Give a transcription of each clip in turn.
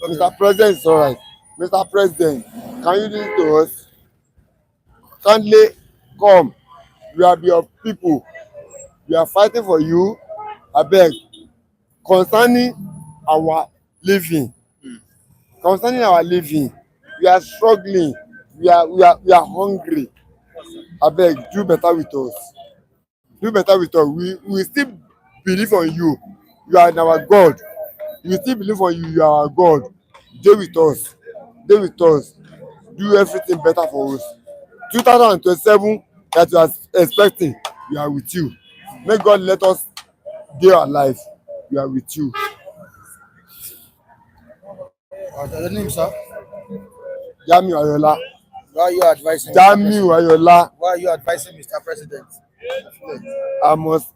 Okay. Mr. President is all right. Mr. President, can you listen to us? Kindly come. We are your people. We are fighting for you. Abeg, concerning our living, concerning our living, we are struggling. We are hungry. Abeg, do better with us. Do better with us. We still believe on you. You are our God. We still believe on you. You are our God. Dey with us. Dey with us. Do everything better for us. 2027 that you are expecting, we are with you. May God let us dey alive. We are with you. Your name, sir? Jamiu Ayola. Why are you advising? Jamiu Ayola. Why are you advising Mr. President? I must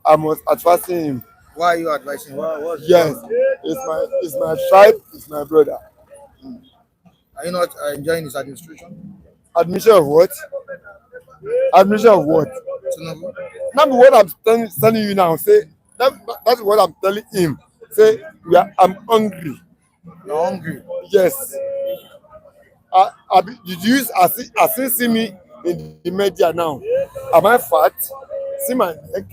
advise him. Why are you advising? Yes, it's my tribe, it's my brother. Are you not enjoying his administration? Admission of what? Admission of what? Tinubu? Not what I'm telling you now. Say that's what I'm telling him. Say I'm hungry. You're hungry? Yes. Did you as you see me in the media now? Am I fat? See my neck.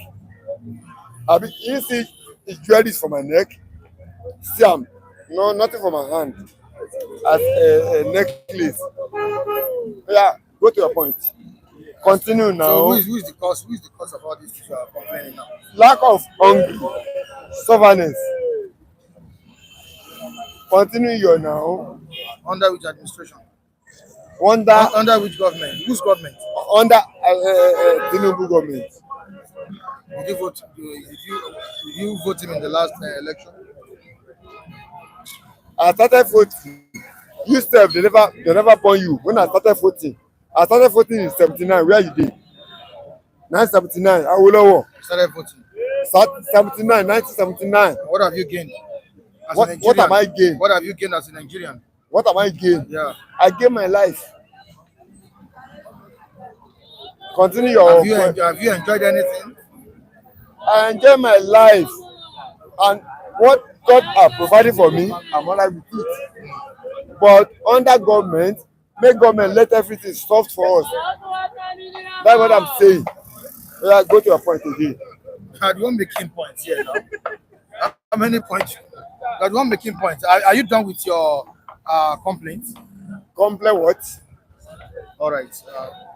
You see the jewelries for my neck. See no nothing for my hand. As a necklace. Yeah, go to your point. Continue now. So who is the cause? Who is the cause of all this you are complaining now? Lack of hunger, stubbornness. Continue your now. Under which administration? Under which government? Whose government? Under Tinubu government. Did you vote? Did you vote him in the last election? I started voting. You sef they never born you. When I started voting in 79. Where you dey? 1979. Awolowo. Started voting. 1979. What have you gained? What am I gained? What have you gained as a Nigerian? What am I gained? Yeah. I gained my life. Continue your. Have you enjoyed anything? I enjoy my life, and what God has provided for me, I'm alright with it. But under government, make government let everything soft for us. That's what I'm saying. Yeah, go to your point again. You want making points here now? How many points? You want making points? Are you done with your complaints? Complain what? All right.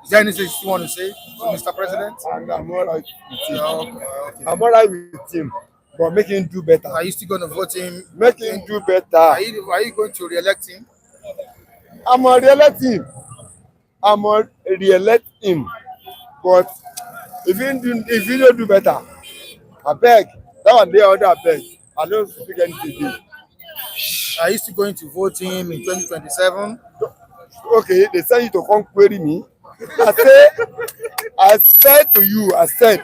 Is there anything you want to say to Mr. President? I'm alright with him. Okay. I'm alright with him, but make him do better. Are you still going to vote him? Make him do better. Are you going to re-elect him? I'm gonna re-elect him. But if he don't do better, I beg. That one day order, I beg. I don't speak anything. Are you still going to vote him in 2027? Okay, they send you to come query me. I said to you, I said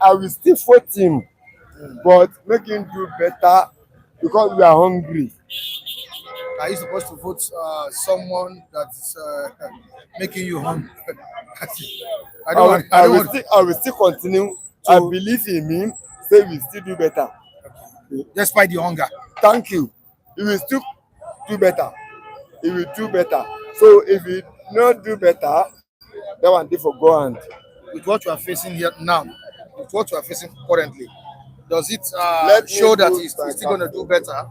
I will still vote him, but make him do better because we are hungry. Are you supposed to vote someone that's making you hungry? I will still continue. I believe in him. Say we still do better. Despite the hunger. Thank you. He will still do better. He will do better. So if he not do better, that one day for go hand. With what you are facing here now, with what you are facing currently, does it show that he's still going to do better?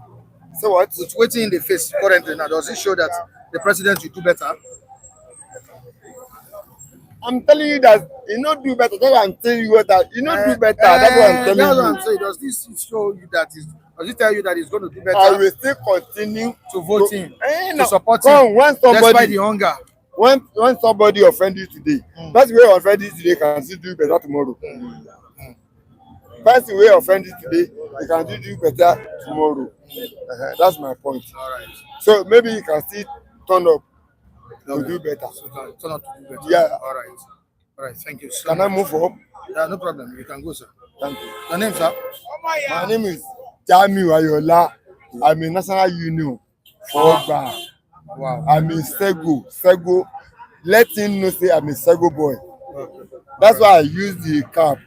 So what? With waiting in the face currently now, does it show that the president will do better? I'm telling you that he not do better. That's what I'm telling you that he not do better. That's what I'm telling you. That's what I'm saying. Does this show you that does it tell you that he's going to do better? I will still continue to vote him, to to support him, despite the hunger. When somebody offend you today, that's the way offend you today can still do better tomorrow. That's the way offend you today, you can do better tomorrow. That's my point. All right. So maybe you can still turn up to do better. So turn up to do better. Yeah. All right. All right. Thank you. Can I move up? Yeah, no problem. You can go, sir. Thank you. Your name, sir? My name is Jamiu Ayola. I'm a National Union for Ogba. Wow. I'm a Sego. Let him know say I'm a Sego boy. That's why I use the cap.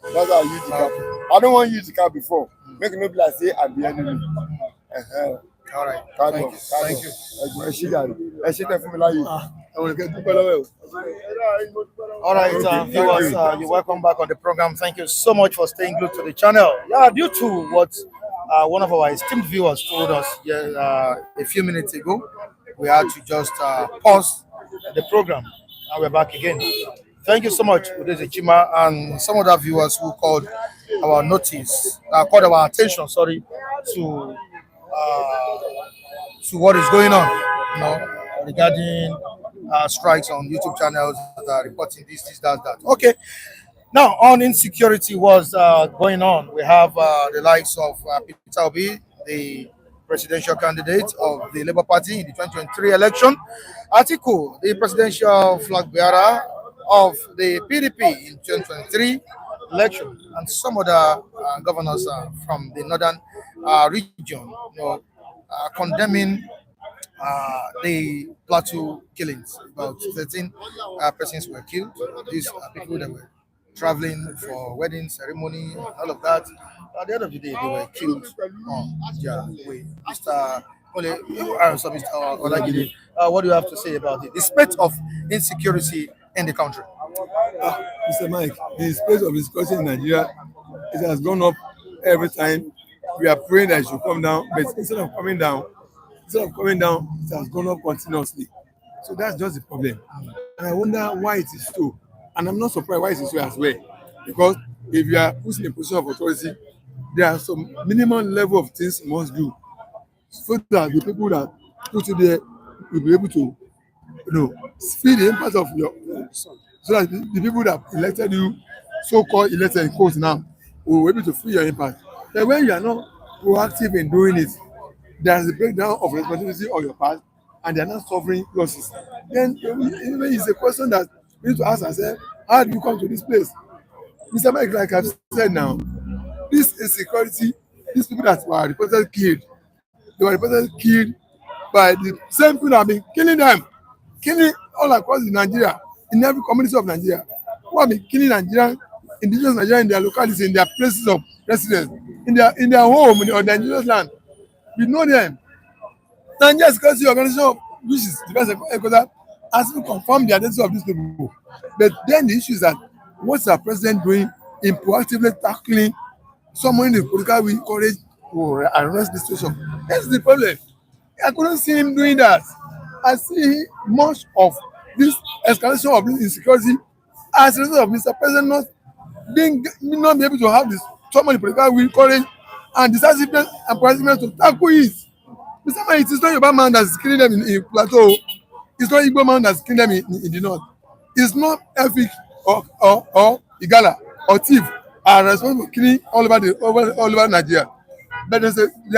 I don't want to use the cap before. Make no be like say I'm the enemy. All right. Carry Thank on, you. carry Thank on. you. Ẹ ṣí gàrí, ẹ ṣí tẹ fún mi láyè. Àwọn ènìyàn dúpẹ́ lọ́wọ́ ẹ̀ o. All right, Okay, viewers, you're welcome back on the program. Thank you so much for staying glued to the channel. Yeah, due to what one of our esteemed viewers told us a few minutes ago, we had to just pause the program, and we're back again. Thank you so much, Udeze Chima, and some other viewers who called our notice, called our attention, sorry, uh, to what is going on, regarding strikes on YouTube channels that are reporting this, that. Okay, now on insecurity was going on. We have the likes of Peter Obi, the presidential candidate of the Labour Party in the 2023 election, Atiku, the presidential flag bearer of the PDP in 2023 election, and some other governors from the northern region, condemning the plateau killings. About 13 persons were killed. These are people that were traveling for wedding ceremony and all of that. At the end of the day, they were killed on their way. Mr. Mr. Olagide, what do you have to say about it? The state of insecurity in the country. Mr. Mike, the space of insecurity in Nigeria, it has gone up every time. We are praying that it should come down, but instead of coming down, it has gone up continuously. So that's just the problem. And I wonder why it is so. And I'm not surprised why it is so as well. Because if you are put in a position of authority, there are some minimum level of things you must do. So that the people that put you there will be able to, feel the impact of your, so that the people that elected you, so-called elected in quotes now, will be able to feel your impact. But when you are not proactive in doing it, there is a breakdown of responsibility on your part, and they are not suffering losses. Then it's a question that we need to ask ourselves: how do you come to this place, Mr. Mike? Like I've said now, this insecurity, these people that were reported killed, they were reported killed by the same people that have been killing all across Nigeria, in every community of Nigeria, who have been killing Nigerian, indigenous Nigerians in their localities, in their places of residence, in their home, or their indigenous land. We know them. Nigeria Security Organization, which is Defense Ecowas, has been confirmed the identity of these people. But then the issue is that what's our president doing in proactively tackling someone in the political will courage to arrest the situation? That's the problem. I couldn't see him doing that. I see much of this escalation of this insecurity as a result of Mr. President not be able to have this someone in political will courage and decisiveness and proactiveness to tackle it. Mr. Man, it is not Yoruba man that is killing them in Plateau. It's not Igbo man that is killing them in the north. It's not Efik or Igala or Thief are responsible for killing all over Nigeria. But there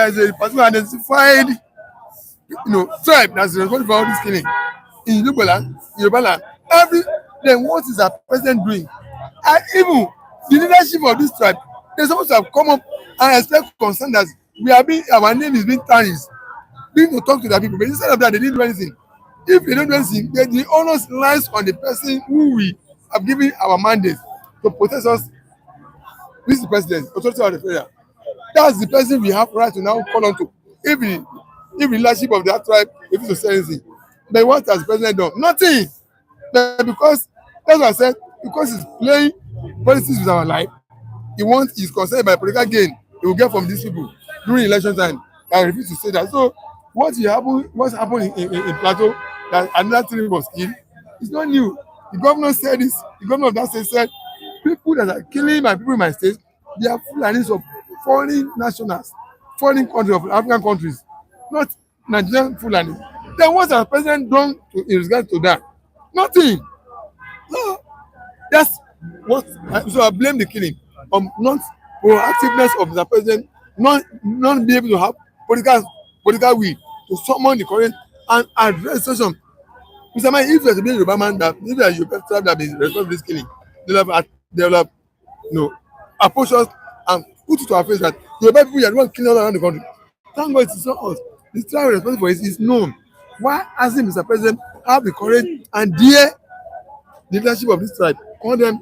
is a particular identified tribe that is responsible for all this killing in Yoruba land, then what is our president doing? And even the leadership of this tribe, they're supposed to have come up and express concern that our name is being tarnished, being to talk to their people. But instead of that, they didn't do anything. If they don't do anything, then the onus lies on the person who we have given our mandate to protect us. This is the president, authority of the federal. That's the person we have right to now call on to. If the leadership of that tribe is to say anything, but what has the president done? Nothing. But because that's what I said, because he's playing politics with our life, he's concerned by political gain he will get from these people during election time. I refuse to say that. So what's happened in Plateau, that another three was killed, it's not new. The governor said this. The governor of that state said people that are killing my people in my state, they are Fulanis of foreign nationals, foreign countries, of African countries, not Nigerian Fulani. Then what has the president done in regard to that? Nothing. No. That's what. So I blame the killing on not proactiveness of the president, not be able to have political will to summon the current and address the situation. Mr. Man, if there's a Yoruba man that if there's a Yoruba tribe that is responsible for this killing, they'll have approach us and put it to our face that Yoruba people are the ones killing all around the country. Thank God it's not us. The tribe responsible for it is known. Why hasn't Mr. President have the courage and dare the leadership of this tribe condemn,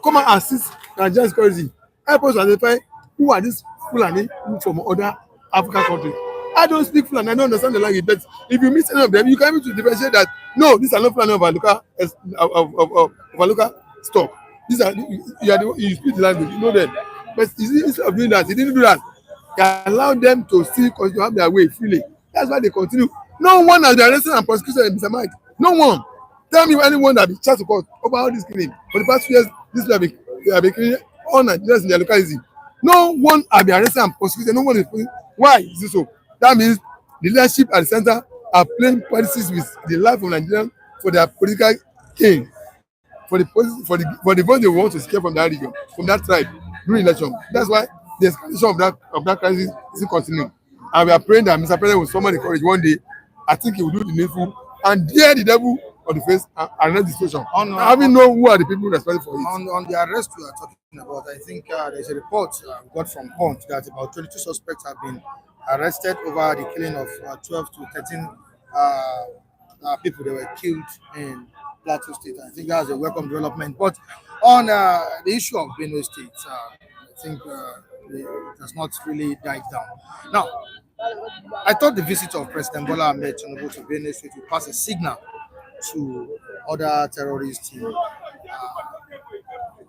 come and assist Nigerian security, help us identify who are these Fulani from other African countries. I don't speak Fulani, I don't understand the language, but if you meet any of them, you can be able to differentiate that no, these are not Fulani of Aluka of Aluka stock. These are you speak the language, you know them. But instead of doing that, he didn't do that. He allowed them to still continue to have their way freely. That's why they continue. No one has been arrested and prosecuted, Mr. Mike. No one. Tell me anyone that has been charged to court over all this killing. For the past 2 years, this have been killing all Nigerians in their locality. No one has been arrested and prosecuted. No one is. Why is this so? That means the leadership at the center are playing politics with the life of Nigerians for their political gain, for the vote they want to secure from that region, from that tribe during election. That's why the escalation of that crisis is continuing. And we are praying that Mr. President will summon the courage one day. I think he will do the needful and dare the devil on the face and arrest the situation. Having know who are the people responsible for it. On the arrest we are talking about, I think there's a report we got from Punch that about 22 suspects have been arrested over the killing of 12 to 13 people that were killed in Plateau State. I think that's a welcome development. But on the issue of Benue State, I think it has not really died down. Now, I thought the visit of President Bola Ahmed Tinubu to Benue State would pass a signal to other terrorists in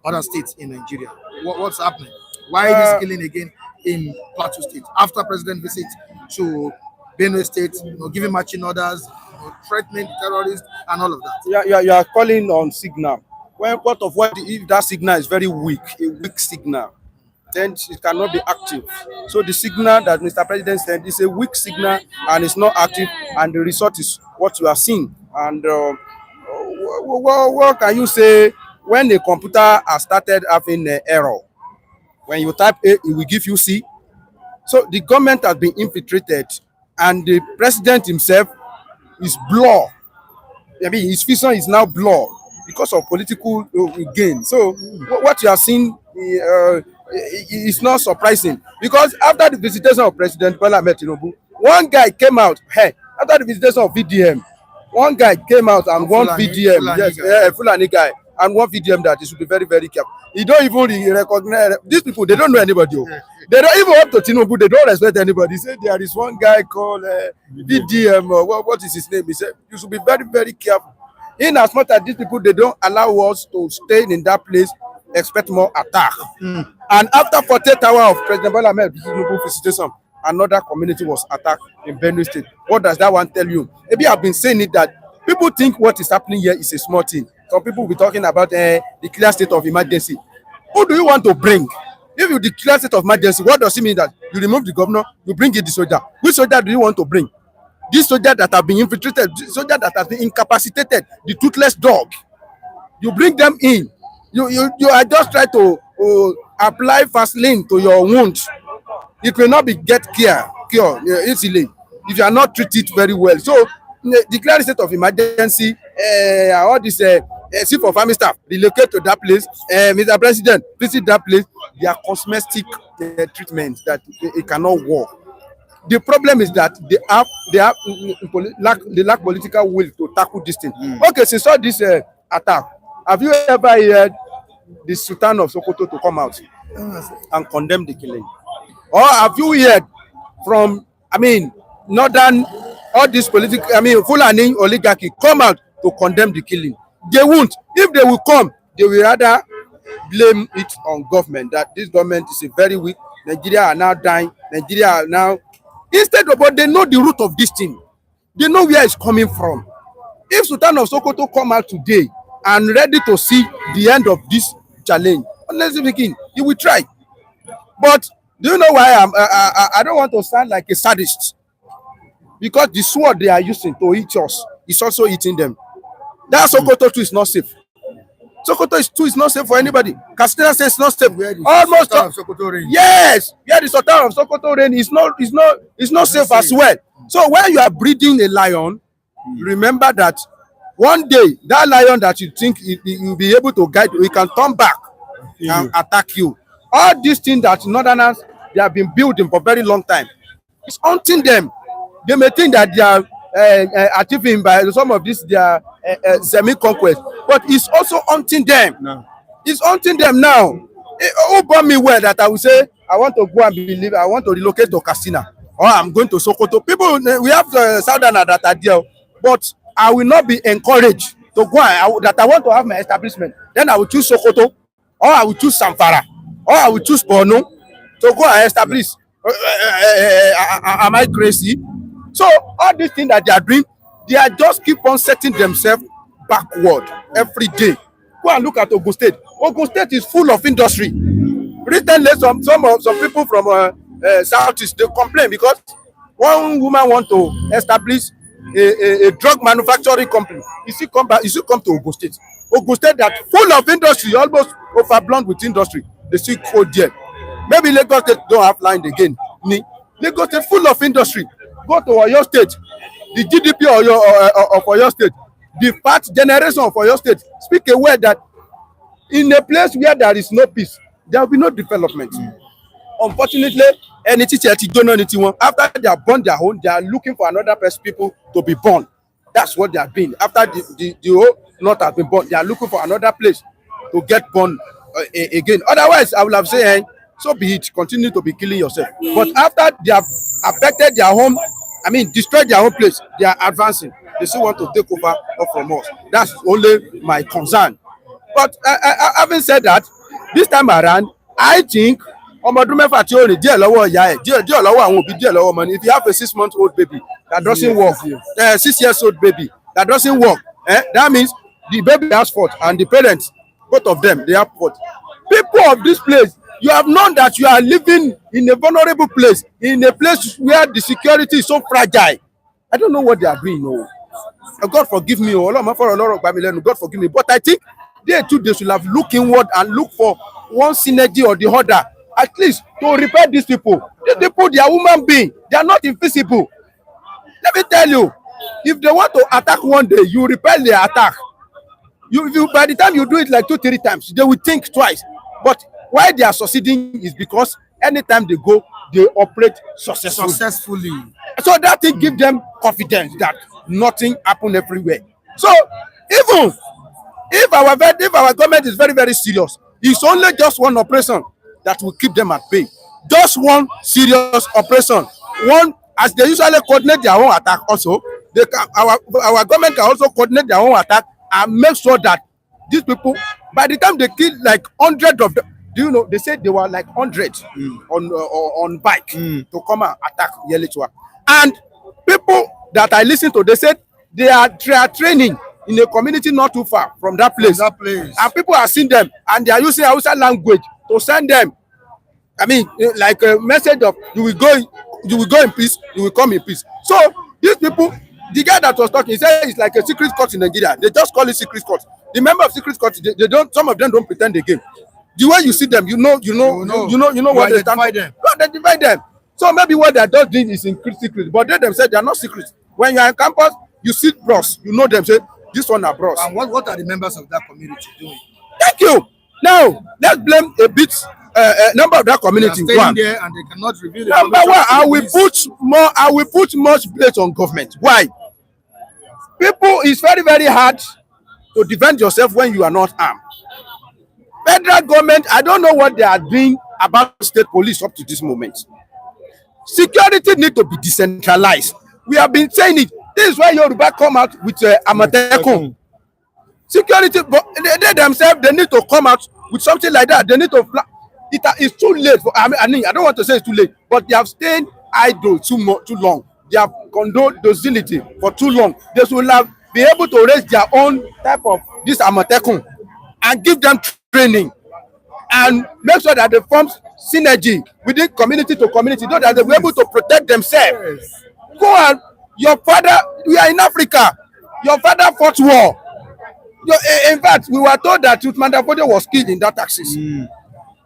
other states in Nigeria. What's happening? Why this killing again in Plateau State after President visit to Benue State, giving marching orders, threatening the terrorists and all of that? You are calling on signal. Well, what if that signal is very weak, a weak signal, then it cannot be active. So the signal that Mr. President sent is a weak signal and it's not active, and the result is what you are seeing. And what can you say when the computer has started having an error? When you type A, it will give you C. So the government has been infiltrated, and the president himself is blur. I mean, his vision is now blur because of political gain. So what you are seeing is not surprising, because after the visitation of President Bola Ahmed Tinubu, one guy came out. Hey, after the visitation of VDM, one guy came out and one VDM, Fulani guy, and one VDM that he should be very, very careful. He don't even recognize these people. They don't know anybody. They don't even up to Tinubu. They don't respect anybody. He said there is one guy called VDM. What is his name? He said you should be very, very careful. In as much as these people, they don't allow us to stay in that place, expect more attack. And after 48 hours of President Bola Ahmed Tinubu visitation, another community was attacked in Benue State. What does that one tell you? Maybe I've been saying it that people think what is happening here is a small thing. Some people will be talking about the clear state of emergency. Who do you want to bring? If you declare state of emergency, what does it mean? That you remove the governor, you bring in the soldier. Which soldier do you want to bring? This soldier that have been infiltrated, this soldier that has been incapacitated, the toothless dog. You bring them in. You are just trying to apply Vaseline to your wound. It will not be cure easily if you are not treated very well. So declare state of emergency. All this chief of army staff relocate to that place. Mr. President visit that place. They are cosmetic treatment that it cannot work. The problem is that they lack political will to tackle this thing. Okay, since all this attack, have you ever heard the Sultan of Sokoto to come out and condemn the killing? Or have you heard from, northern, all this political, Fulani oligarchy come out to condemn the killing? They won't. If they will come, they will rather blame it on government, that this government is a very weak, Nigeria are now dying, Nigeria are now, instead of, but they know the root of this thing. They know where it's coming from. If Sultan of Sokoto come out today and ready to see the end of this challenge, honestly speaking, he will try. But do you know why I don't want to sound like a sadist? Because the sword they are using to eat us is also eating them. That Sokoto too is not safe. Sokoto is not safe for anybody. Castina says it's not safe. Almost Sokoto rain. Yes, where the Sultan of Sokoto rain is not safe as well. So when you are breeding a lion, remember that one day that lion that you think you'll be able to guide, he can turn back and attack you. All these things that Northerners they have been building for a very long time, it's haunting them. They may think that they are achieving by some of this their semi-conquest, but it's also haunting them. No. It's haunting them now. Who bought me well that I will say I want to go and believe, I want to relocate to Castina. or I'm going to Sokoto. People, we have Southerners that are there, but I will not be encouraged to go that I want to have my establishment. Then I will choose Sokoto, or I will choose Samfara, or I will choose Borno to go and establish. Am I crazy? So all these things that they are doing, they are just keep on setting themselves backward every day. Go and look at Ogun State. Ogun State is full of industry. Recently, some people from Southeast, they complain because one woman want to establish a drug manufacturing company. You see come to Ogun State. Ogun State that full of industry, almost overblown with industry. They still go there. Maybe Lagos State don't have land again. Lagos State full of industry. Go to Oyo State. The GDP of Oyo State, the fat generation of Oyo State, speak a word that in a place where there is no peace, there will be no development. Unfortunately, after they have born their own, they are looking for another people to be born. That's what they are doing. After the whole North has been born, they are looking for another place to get born again. Otherwise, I will have said, so be it, continue to be killing yourself. But after they have affected their home, destroyed their own place, they are advancing. They still want to take over from us. That's only my concern. But having said that, this time around, I think ọmọdún mẹ́fà tí ó rìn díẹ̀ lọ́wọ́ ìyá ẹ̀ díẹ̀ lọ́wọ́ àwọn òbí díẹ̀ lọ́wọ́ ọmọ ni. If you have a 6-month-old baby that doesn't work, 6-year-old baby that doesn't work, that means the baby has fault and the parents, both of them, they have fault. People of this place, you have known that you are living in a vulnerable place, in a place where the security is so fragile. I don't know what they are doing. No. God forgive me. God forgive me. But I think they should have looked inward and look for one synergy or the other, at least to repair these people. These people, they are human beings. They are not invisible. Let me tell you, if they want to attack one day, you repel their attack. You by the time you do it like 2-3 times, they will think twice. But why they are succeeding is because anytime they go, they operate successfully. So that thing gives them confidence that nothing happen everywhere. So even if our government is very, very serious, it's only just one operation that will keep them at bay. Just one serious operation. One, as they usually coordinate their own attack also, our government can also coordinate their own attack and make sure that these people, by the time they kill like 100 of them, do you know, they said they were like 100 on bike to come and attack Yelichwa. And people that I listen to, they said they are training in a community not too far from that place. And people are seeing them and they are using Hausa language to send them, like a message of you will go in peace, you will come in peace. So these people, the guy that was talking, he said it's like a secret court in Nigeria. They just call it secret court. The member of secret court, they don't. Some of them don't pretend again. The way you see them, you know what they stand for. They divide them. So maybe what they are just doing is in secret, but they themselves they are not secret. When you are on campus, you see bros, you know them. Say this one are bros. And what are the members of that community doing? Thank you. Now let's blame a bit. Number of that community. They are staying there and they cannot reveal. Number one, I will put much blame on government. Why? People, it's very, very hard to defend yourself when you are not armed. Federal government, I don't know what they are doing about state police up to this moment. Security need to be decentralized. We have been saying it. This is why Yoruba come out with Amatekun. Security, but they themselves, they need to come out with something like that. They need to. It's too late. I don't want to say it's too late, but they have stayed idle too long. They have condoned docility for too long. They should have be able to raise their own type of this Amatekun and give them training and make sure that they form synergy within community to community, so that they will be able to protect themselves. Go on, your father, we are in Africa. Your father fought war. In fact, we were told that Uthman Danfodio was killed in that axis.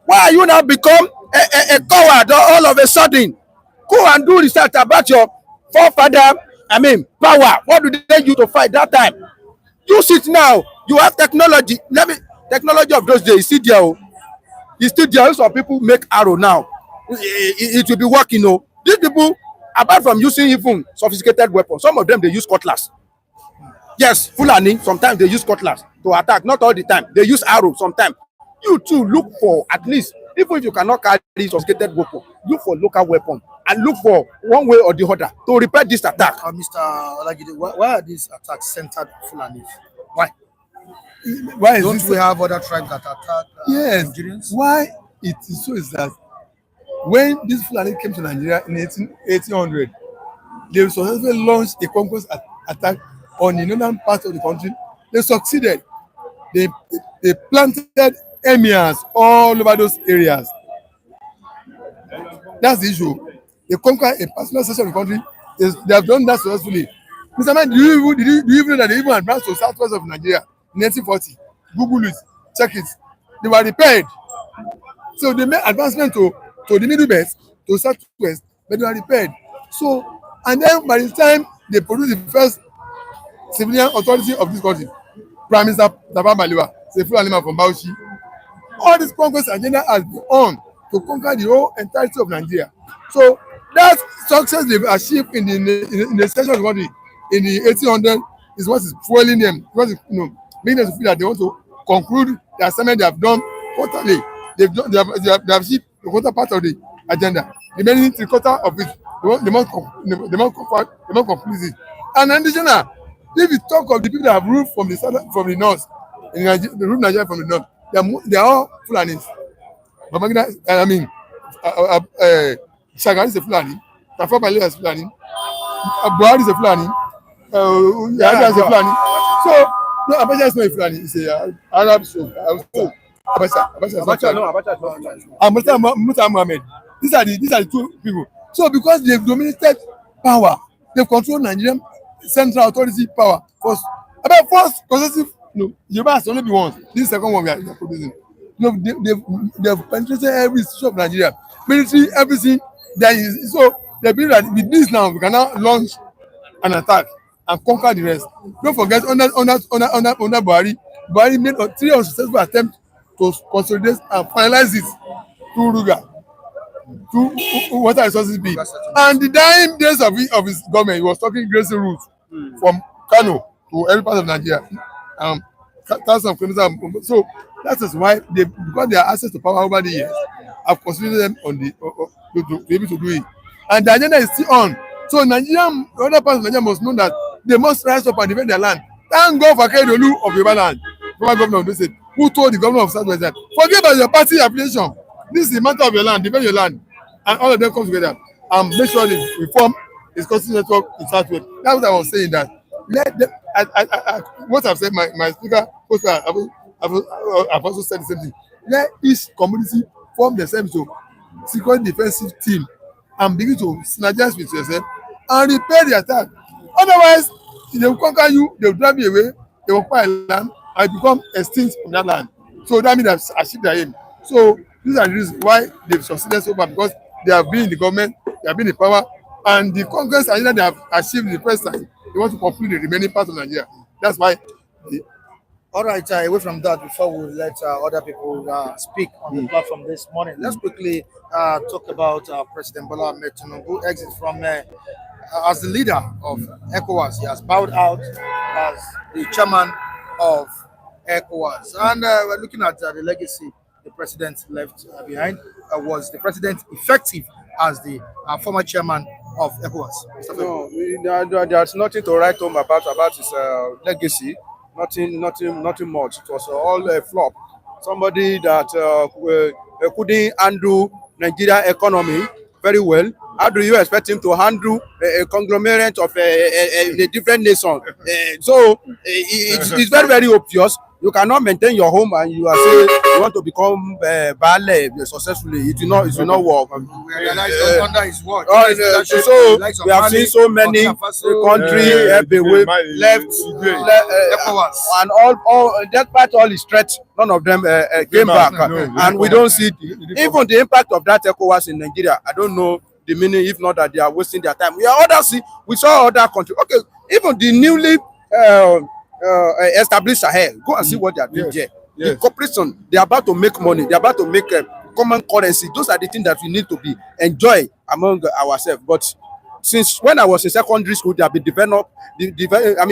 Why are you now become a coward all of a sudden? Go and do research about your forefather, power. What do they use to fight that time? Use it now. You have technology. Technology of those days is still there. It's still there. Some people make arrow now. It will be working. These people, apart from using even sophisticated weapons, some of them they use cutlass. Yes, Fulani, sometimes they use cutlass to attack. Not all the time. They use arrow sometimes. You too look for, at least, even if you cannot carry sophisticated weapon, look for local weapon and look for one way or the other to repair this attack. Mr. Olajide, why are these attacks centered Fulani? Why? Why is Don't this? we have other tribes that attack Yes. Nigerians? Why it is so is that when this Fulani came to Nigeria in 1800, they successfully launched a conquest attack on the northern part of the country. They succeeded. They planted emirs all over those areas. That's the issue. They conquered a particular section of the country. They have done that successfully. Mr. Man, do you even know that they even advanced to southwest of Nigeria in 1940? Google it, check it. They were repaired. So they made advancement to the middle belt, to southwest, but they were repaired. So, and then by the time they produced the first civilian authority of this country, Prime Minister Tafawa Balewa, a Fulani man from Bauchi, all this conquest agenda has been on to conquer the whole entirety of Nigeria. So that success they've achieved in the section of the country in the 1800s is what is fueling them, what is making them to feel that they want to conclude the assignment they have done quarterly. They have achieved the quarter part of the agenda. The remaining 3/4 of it, they must complete it. And additional, if you talk of the people that have ruled from the south, from the north, in Nigeria, they rule Nigeria from the north, they are all Fulanis. Shagari is a Fulani, Tafawa Balewa is a Fulani, Buhari is a Fulani, Yahya is a Fulani. So, no, Abacha is not a Fulani, it's a Arab soul. Abacha is not Fulani. And Murtala Mohammed. These are the two people. So, because they've dominated power, they've controlled Nigerian central authority power. About first concessive, Yoruba has only been once. This is the second one we are producing. They've penetrated every issue of Nigeria, military, everything. So they believe that with this now we can now launch an attack and conquer the rest. Don't forget under Buhari made 3 unsuccessful attempts to consolidate and finalize it through Ruga, through water resources bill. And the dying days of his government, he was talking grazing routes from Kano to every part of Nigeria. Thousands of kilometers. So that is why because they have access to power over the years, have considered them on to be able to do it. And the agenda is still on. So other parts of Nigeria must know that they must rise up and defend their land. Thank God for Kedolu of Yoruba land, former governor of the state, who told the governor of Southwest that forget about your party affiliation. This is the matter of your land, defend your land. And all of them come together and make sure the reform is constitutional network in Southwest. That's what I was saying, that let them, what I've said, my speaker, I've also said the same thing. Let each community form themselves to secure defensive team and begin to synergize with yourself and repair the attack. Otherwise, they will conquer you, they will drive you away, they will acquire land and become extinct from that land. So that means they've achieved their aim. So these are the reasons why they've succeeded so far, because they have been in the government, they have been in power, and the conquest agenda they have achieved in the first time, they want to complete the remaining part of Nigeria. That's why. All right, away from that, before we let other people speak on the platform this morning, let's quickly talk about President Bola Ahmed Tinubu exit from as the leader of Ecowas. He has bowed out as the chairman of Ecowas. And we're looking at the legacy the president left behind. Was the president effective as the former chairman of Ecowas? No, there's nothing to write home about his legacy. Nothing much. It was all a flop. Somebody that couldn't handle Nigeria economy very well. How do you expect him to handle a conglomerate of a different nation? So it's very, very obvious. You cannot maintain your home and you are saying you want to become Baale successfully. It will not work. We realize under his watch. So we have seen so many countries left, and all despite all his threats, none of them came back. And we don't see even the impact of that ECOWAS in Nigeria. I don't know the meaning, if not that they are wasting their time. We saw other countries. Okay, even the newly established Sahel, go and see what they are doing there. The corporation, they are about to make money, they are about to make common currency. Those are the things that we need to be enjoy among ourselves. But since when I was in secondary school, they have been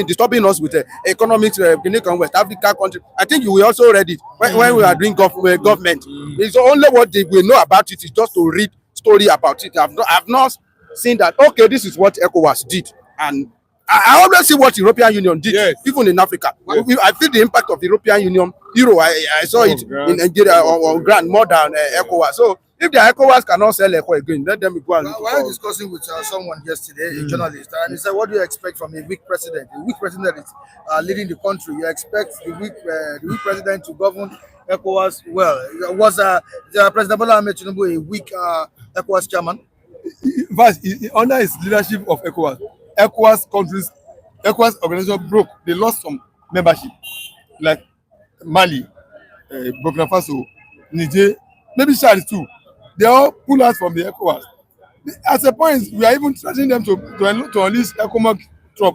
disturbing us with economics, West Africa country. I think you will also read it when we are doing government. It's only what we know about it is just to read story about it. I've not seeing that, okay, this is what ECOWAS did. And I always see what European Union did, Yes. even in Africa. Yes. I feel the impact of the European Union, Euro, I saw it in Nigeria on ground more than ECOWAS. So if the ECOWAS cannot sell ECO again, let them go and look While for. discussing with someone yesterday, a journalist, and he said, "What do you expect from a weak president? A weak president is leading the country. You expect the weak president to govern ECOWAS well? Was President Bola Ahmed Tinubu a weak ECOWAS chairman?" In fact, under his leadership of ECOWAS countries, ECOWAS organization broke. They lost some membership, like Mali, Burkina Faso, Niger, maybe Chad too. They all pull out from the ECOWAS. At a point, we are even threatening them to unleash ECOMOG troop,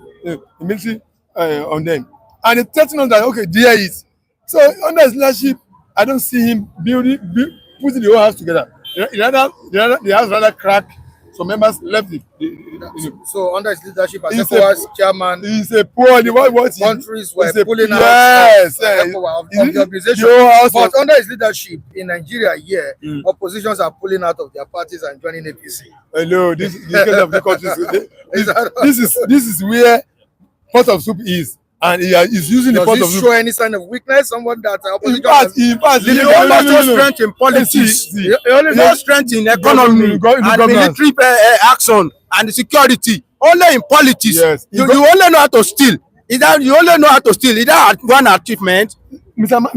military on them. And they threaten us that, okay, there is. So under his leadership, I don't see him putting the whole house together. The house rather crack. Some members left So under his leadership as He's ECOWAS chairman, He's a poor. countries were pulling out yes, of the organization. But But under his leadership in Nigeria here, oppositions are pulling out of their parties and joining APC. hello, this is the case of the countries. This is where pot of soup is, and he's using the pot Does of it soup. show any sign of weakness? Someone that In opposition fact, He only shows strength in politics. He only shows strength in economy and military action and security. Only in politics. Yes. You only know how to steal. You only know how to steal. Is that one achievement? Mr. Mike,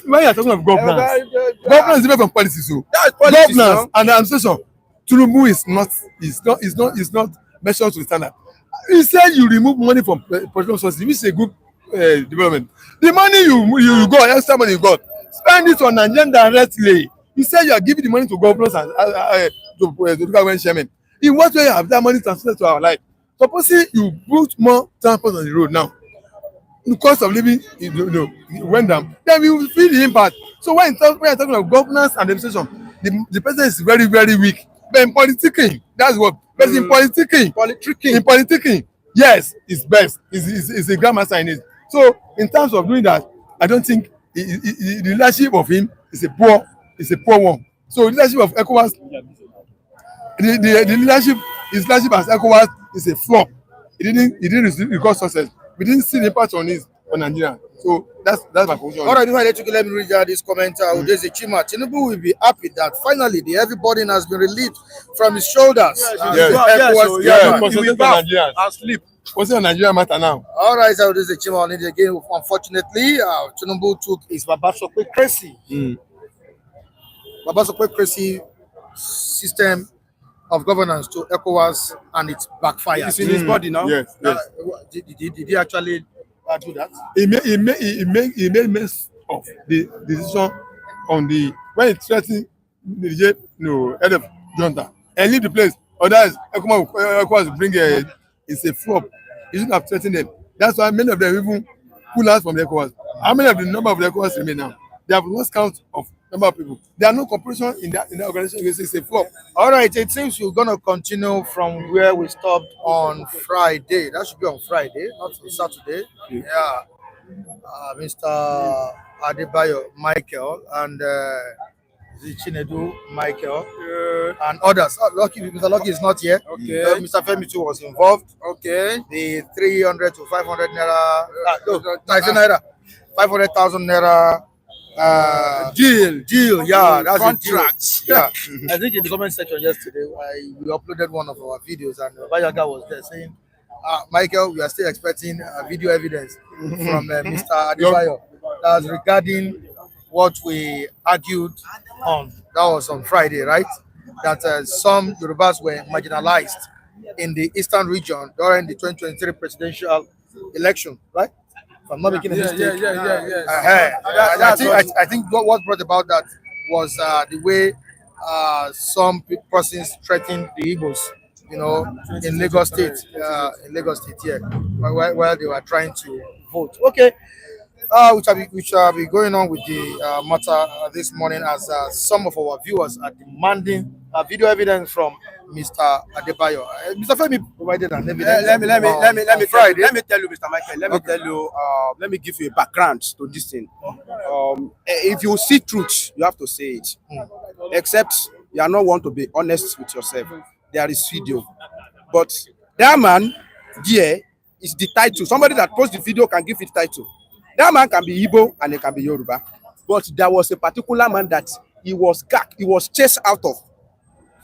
when you are talking of governance, governance is different from politics. So That's politics. governance and administration, Tinubu is not measured to the standard. You said you remove money from political sources, which is a good development. The money you got, extra money you got, spend it on Nigerian directly. You said you are giving the money to governors and to government chairman. In what way have that money transferred to our life? Supposing you put more transport on the road now, the cost of living went down, then we will feel the impact. So when you're talking about governance and administration, the president is very, very weak. But in politicking, that's what. But in politicking, yes, it's best. It's a grandmaster in it. So in terms of doing that, I don't think the leadership of him is a poor one. So leadership of ECOWAS, his leadership as ECOWAS is a flop. He didn't record success. We didn't see the impact on Nigeria. So that's my position. All right, before I let you let me read this comment. There's a Chima. Tinubu will be happy that finally the heavy burden has been relieved from his shoulders. Sleep. What's on Nigeria matter now? All right, so there's a Chima on it again. Unfortunately, Tinubu took his Babasokwe crazy system of governance to ECOWAS, and it backfired. It's in his body now. Yes. Did he actually do that? He made mess of the decision on the when he threatened the head of junta and leave the place. Others, ECOWAS bring it's a flop. He shouldn't have threatened them. That's why many of them even pull out from the ECOWAS. How many of the number of the ECOWAS remain now? They have lost count of number of people. There are no cooperation in that organization. It's a flop. All right, it seems we're going to continue from where we stopped on Friday. That should be on Friday, not on Saturday. Yeah. Mr. Adebayo Michael and Chinedu Michael and others. Mr. Lucky is not here. Okay. Mr. Femi too was involved. Okay. The 300 to 500 naira, 500,000 naira deal. Yeah, that's Contract. a deal. Yeah. I think in the comment section yesterday, we uploaded one of our videos, and Bayaga was there saying, Michael, we are still expecting video evidence from Mr. Adebayo. That's regarding what we argued on. That was on Friday, right? That some Yorubas were marginalized in the eastern region during the 2023 presidential election, right? If I'm not making a mistake. I think what brought about that was the way some persons threatened the Igbos, in Lagos State, while they were trying to vote. Okay. We shall be going on with the matter this morning, as some of our viewers are demanding video evidence from Mr. Adebayo. Mr. Femi provided an evidence. Let me Friday. Let me tell you, Mr. Michael. Let me give you a background to this thing. If you see truth, you have to say it. Except you are not want to be honest with yourself. There is video. But that man there is the title. Somebody that posts the video can give it title. That man can be Igbo and he can be Yoruba. But there was a particular man that he was chased out of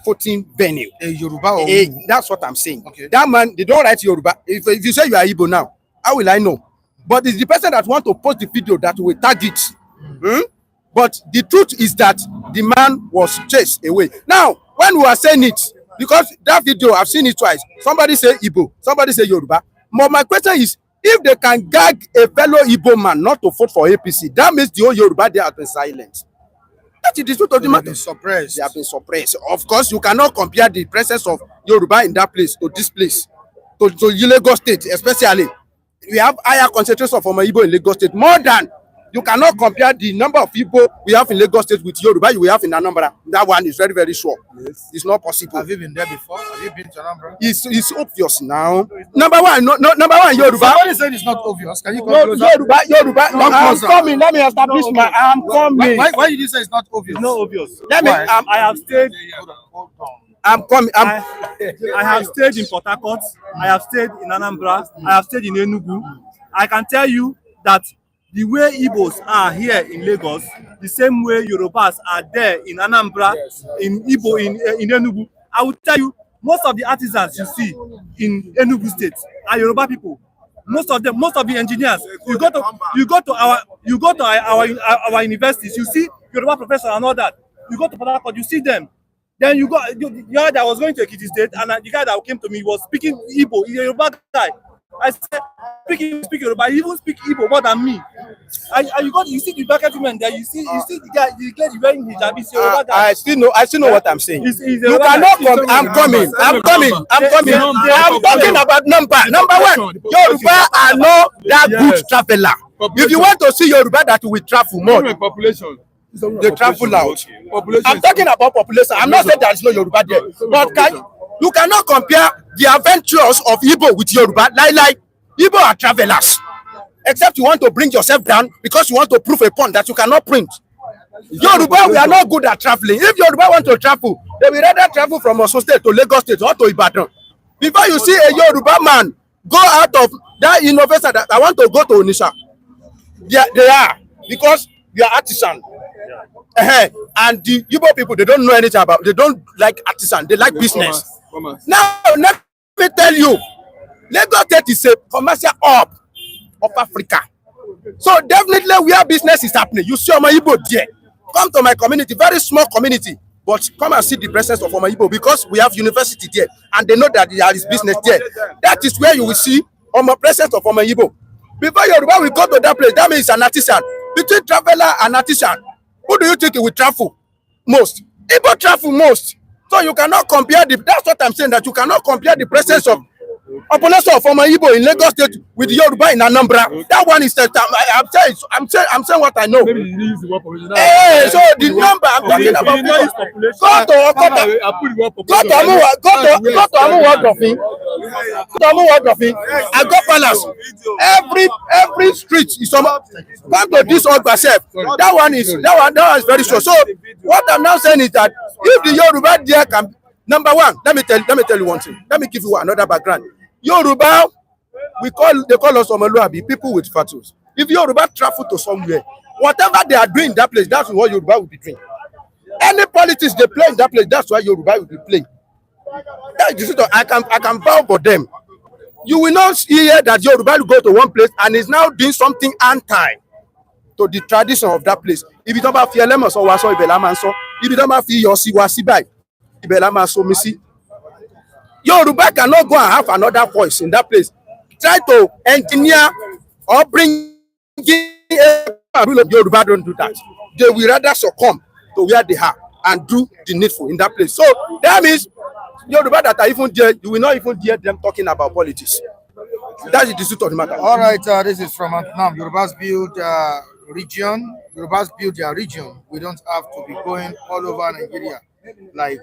14 venue. A Yoruba or who? That's what I'm saying. Okay. That man, they don't write Yoruba. If you say you are Igbo now, how will I know? But it's the person that want to post the video that will tag it. But the truth is that the man was chased away. Now, when we are saying it, because that video, I've seen it twice. Somebody say Igbo, somebody say Yoruba. But my question is, if they can gag a fellow Igbo man not to vote for APC, that means the whole Yoruba, they have been silent. That is the truth of the matter. Suppressed. They have been suppressed. Of course, you cannot compare the presence of Yoruba in that place to this place, to Lagos State, especially. We have higher concentration of Igbo in Lagos State, more than. You cannot compare the number of people we have in Lagos State with Yoruba we have in Anambra. That one is very, very sure. Yes. It's not possible. Have you been there before? Have you been to Anambra? It's obvious now. Number one, Yoruba. Somebody said it's not obvious. Can you come closer? Yoruba. No, I'm coming. Let me establish my. I'm coming. Why did you say it's not obvious? It's not obvious. Let me. I have stayed. Hold on. I'm coming. I have stayed in Port Harcourt. I have stayed in Anambra. I have stayed in Enugu. I can tell you that the way Igbos are here in Lagos, the same way Yorubas are there in Anambra, in Igbo, in Enugu. I will tell you, most of the artisans you see in Enugu State are Yoruba people. Most of the engineers. You go to our universities, you see Yoruba professors and all that. You go to Port Harcourt, you see them. Then you that I was going to Ekiti State, and the guy that came to me was speaking Igbo. He's a Yoruba guy. I said, speak Yoruba. He even speak Igbo more than me. You see the bucket woman there. You see the guy wearing hijab. He's a Yoruba guy. I still know what I'm saying. You cannot come. I'm coming. I'm talking about number. Number one, Yoruba are not that good traveler. If you want to see Yoruba that will travel more, population. They travel out. Population. I'm talking about population. I'm not saying there is no Yoruba there, but you cannot compare the adventures of Igbo with Yoruba. Like Igbo are travelers, except you want to bring yourself down because you want to prove a point that you cannot print. Yoruba, we are not good at traveling. If Yoruba want to travel, they will rather travel from Osun State to Lagos State or to Ibadan. Before you see a Yoruba man go out of that innovation that I want to go to Onisha, they are, because we are artisan. And the Igbo people, they don't know anything about, they don't like artisan, they like business. Now, let me tell you, Lagos State is a commercial hub of Africa. So definitely where business is happening, you see Omo Igbo there. Come to my community, very small community, but come and see the presence of Omo Igbo, because we have university there, and they know that there is business there. That is where you will see presence of Omo Igbo. Before Yoruba will go to that place, that means an artisan. Between traveler and artisan, who do you think will travel most? Igbo travel most. So you cannot compare that's what I'm saying, that you cannot compare the presence of population of Omo Igbo in Lagos State with Yoruba in Anambra. That one is I'm saying what I know. Hey, so the number I'm talking about, go to Amuwagofin, I go Palace. Every street is come to this Ogba self. That one is very sure. So what I'm now saying is that if the Yoruba there can, number one, let me tell you one thing. Let me give you another background. Yoruba, they call us Omoluabi, people with fatals. If Yoruba travel to somewhere, whatever they are doing in that place, that's what Yoruba will be doing. Any politics they play in that place, that's why Yoruba will be playing. That is the, I can vow for them. You will not hear that Yoruba will go to one place and is now doing something anti to the tradition of that place. If you don't have fear, lemon, so waso ibelamanso. If you don't have fear, your siwasibai ibelamanso misi. Yoruba cannot go and have another voice in that place. Try to engineer or bring Yoruba don't do that. They will rather succumb to where they are and do the needful in that place. So that means Yoruba that are even there, you will not even hear them talking about politics. That is the truth of the matter. All right, this is from Vietnam. Yorubas build region. Yorubas build their region. We don't have to be going all over Nigeria like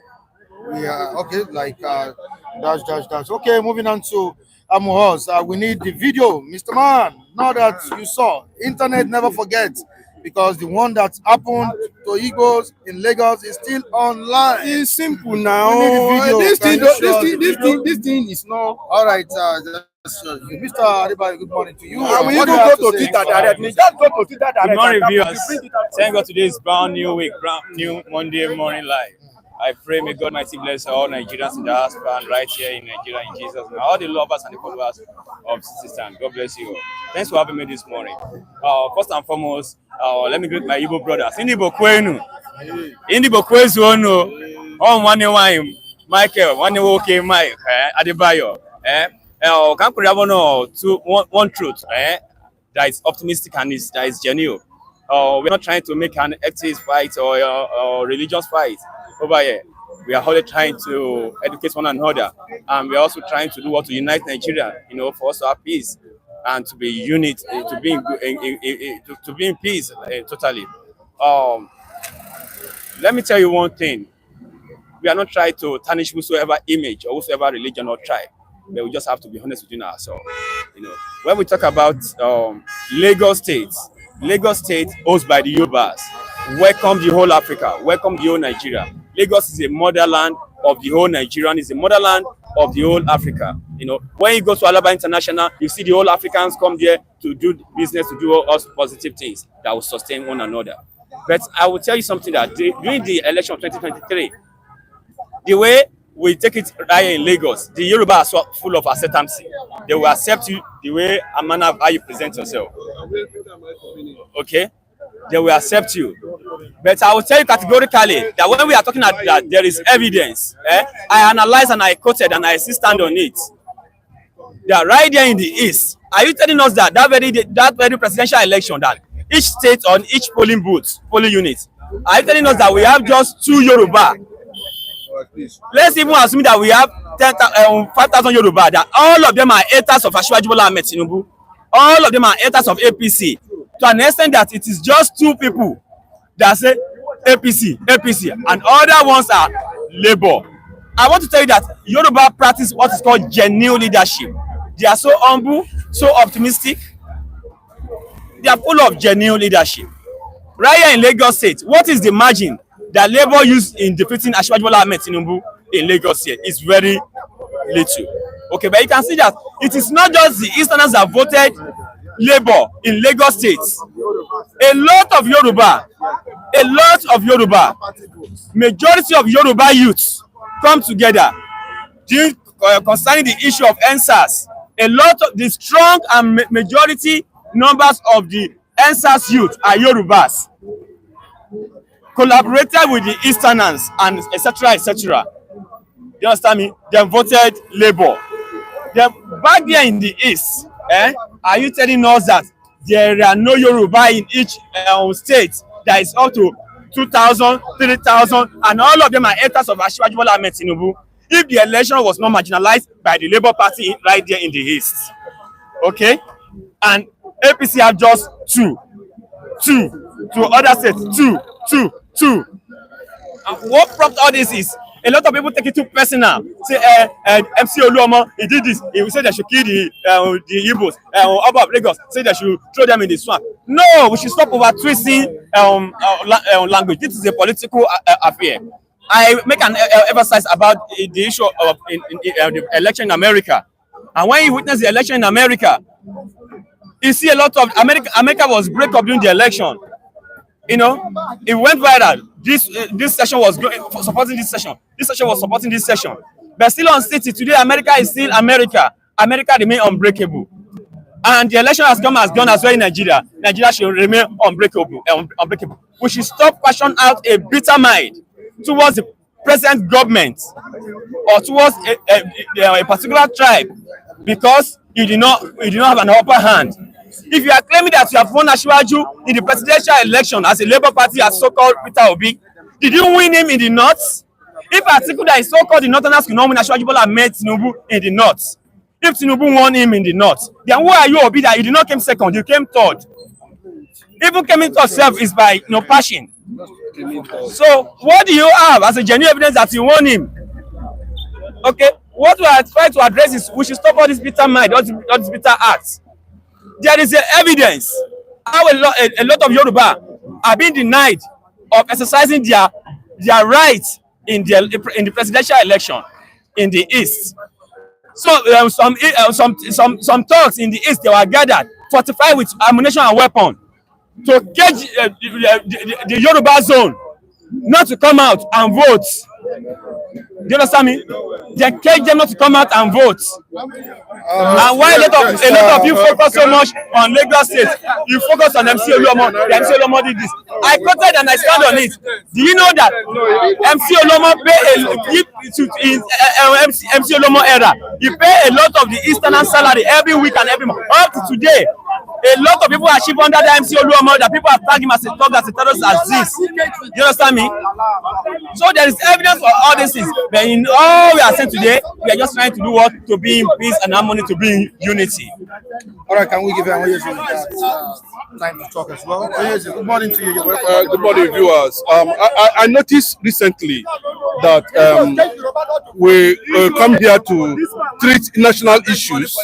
we are. Okay, like dash. Okay, moving on to Amuhos. We need the video, Mr. Man. Now that you saw, internet never forgets. because the one that happened to Igbos in Lagos is still online. It's simple now. We need the video. This Can thing, you this show us thing, the this video? thing, this thing is not. All right, Mr. Adibari, good morning to you. I will What even do you go have to say? Twitter directly. Just go to Twitter directly. Good morning, and viewers. bring it out. Thank God today is brand new week, brand new Monday morning live. I pray may God mighty bless all Nigerians in the diaspora and right here in Nigeria in Jesus' name. All the lovers and the followers of Sister. God bless you all. Thanks for having me this morning. First and foremost, let me greet my Igbo brothers. Indibo Kwenu. Indibo Kwezuono. On one wine, Michael, one okay, Mike, Adebayo. Can one truth, that is optimistic and that is genuine. We're not trying to make an activist fight or religious fight over here. We are only trying to educate one another, and we're also trying to do what to unite Nigeria, for us to have peace and to be unit, to be in peace totally. Let me tell you one thing: we are not trying to tarnish whosoever image or whosoever religion or tribe, but we just have to be honest within ourselves. When we talk about Lagos State hosted by the Yorubas, welcome the whole Africa, welcome the whole Nigeria. Lagos is a motherland of the whole Nigerian, is a motherland of the whole Africa. When you go to Alaba International, you see the whole Africans come there to do business, to do all positive things that will sustain one another. But I will tell you something that during the election of 2023, the way we take it right here in Lagos, the Yoruba are so full of acceptance. They will accept you the way and manner of how you present yourself. Okay? They will accept you. But I will tell you categorically that when we are talking about that there is evidence, I analyzed and I quoted and I still stand on it. That right there in the East, are you telling us that very presidential election, that each state on each polling booth, polling unit, are you telling us that we have just 2 Yoruba? Let's even assume that we have 5,000 Yoruba, that all of them are haters of Asiwaju Bola Ahmed Tinubu. All of them are haters of APC. To an extent that it is just 2 people that say APC, and other ones are Labour. I want to tell you that Yoruba practice what is called genuine leadership. They are so humble, so optimistic. They are full of genuine leadership. Right here in Lagos State, what is the margin that Labour used in defeating Asiwaju Bola Ahmed Tinubu in Lagos State? Is very little. Okay, but you can see that it is not just the Easterners that voted Labour in Lagos State. A lot of Yoruba, majority of Yoruba youths come together concerning the issue of NSAS. A lot of the strong and majority numbers of the NSAS youth are Yorubas. Collaborated with the Easterners and etc. etc. You understand me? They voted Labour. Then back there in the East, are you telling us that there are no Yoruba in each state that is up to 2,000, 3,000, and all of them are haters of Asiwaju Bola Ahmed Tinubu? If the election was not marginalized by the Labour Party right there in the East, okay, and APC have just two to other states, two. What prompted all this is a lot of people take it too personal. Say, MC Oluomo, he did this. He will say they should kill the Igbos. Oba of Lagos say they should throw them in the swamp. No, we should stop over twisting language. This is a political affair. I make an emphasis about the issue of the election in America. And when you witness the election in America, you see a lot of America was break up during the election. It went viral. This session was supporting this session. This session was supporting this session. But still on city today, America is still America. America remains unbreakable. And the election has come as gone as well in Nigeria. Nigeria should remain unbreakable. We should stop passion out a bitter mind towards the present government or towards a particular tribe because you do not have an upper hand. If you are claiming that you have won Asiwaju in the presidential election as a Labour Party, as so-called Peter Obi, did you win him in the north? If Atiku that is so-called the northerners could not win Asiwaju Bola Ahmed Tinubu in the north, if Tinubu won him in the north, then who are you, Obi, that you did not come second, you came third? Even coming third self is by passion. So what do you have as a genuine evidence that you won him? Okay, what we are trying to address is we should stop all this bitter mind, all this bitter acts. There is evidence how a lot of Yoruba are being denied of exercising their rights in the presidential election in the East. So some thugs in the East, they were gathered, fortified with ammunition and weapon, to cage the Yoruba zone not to come out and vote. Do you understand me? They cage them not to come out and vote. And why a lot of you focus so much on Lagos State, you focus on MC Oluomo. The MC Oluomo did this. I quoted and I stand on it. Do you know that MC Oluomo MC Oluomo era, he pay a lot of the Eastern salary every week and every month. Up to today, a lot of people are shipped under the MC Oluomo that people are tagging him as a thug, as a terrorist, as this. Do you understand me? So there is evidence for all these things. But in all we are saying today, we are just trying to do what? To be in peace and harmony, to be in unity. All right, can we give time to talk as well? Good morning to you. Good morning, viewers. I noticed recently that we come here to treat national issues,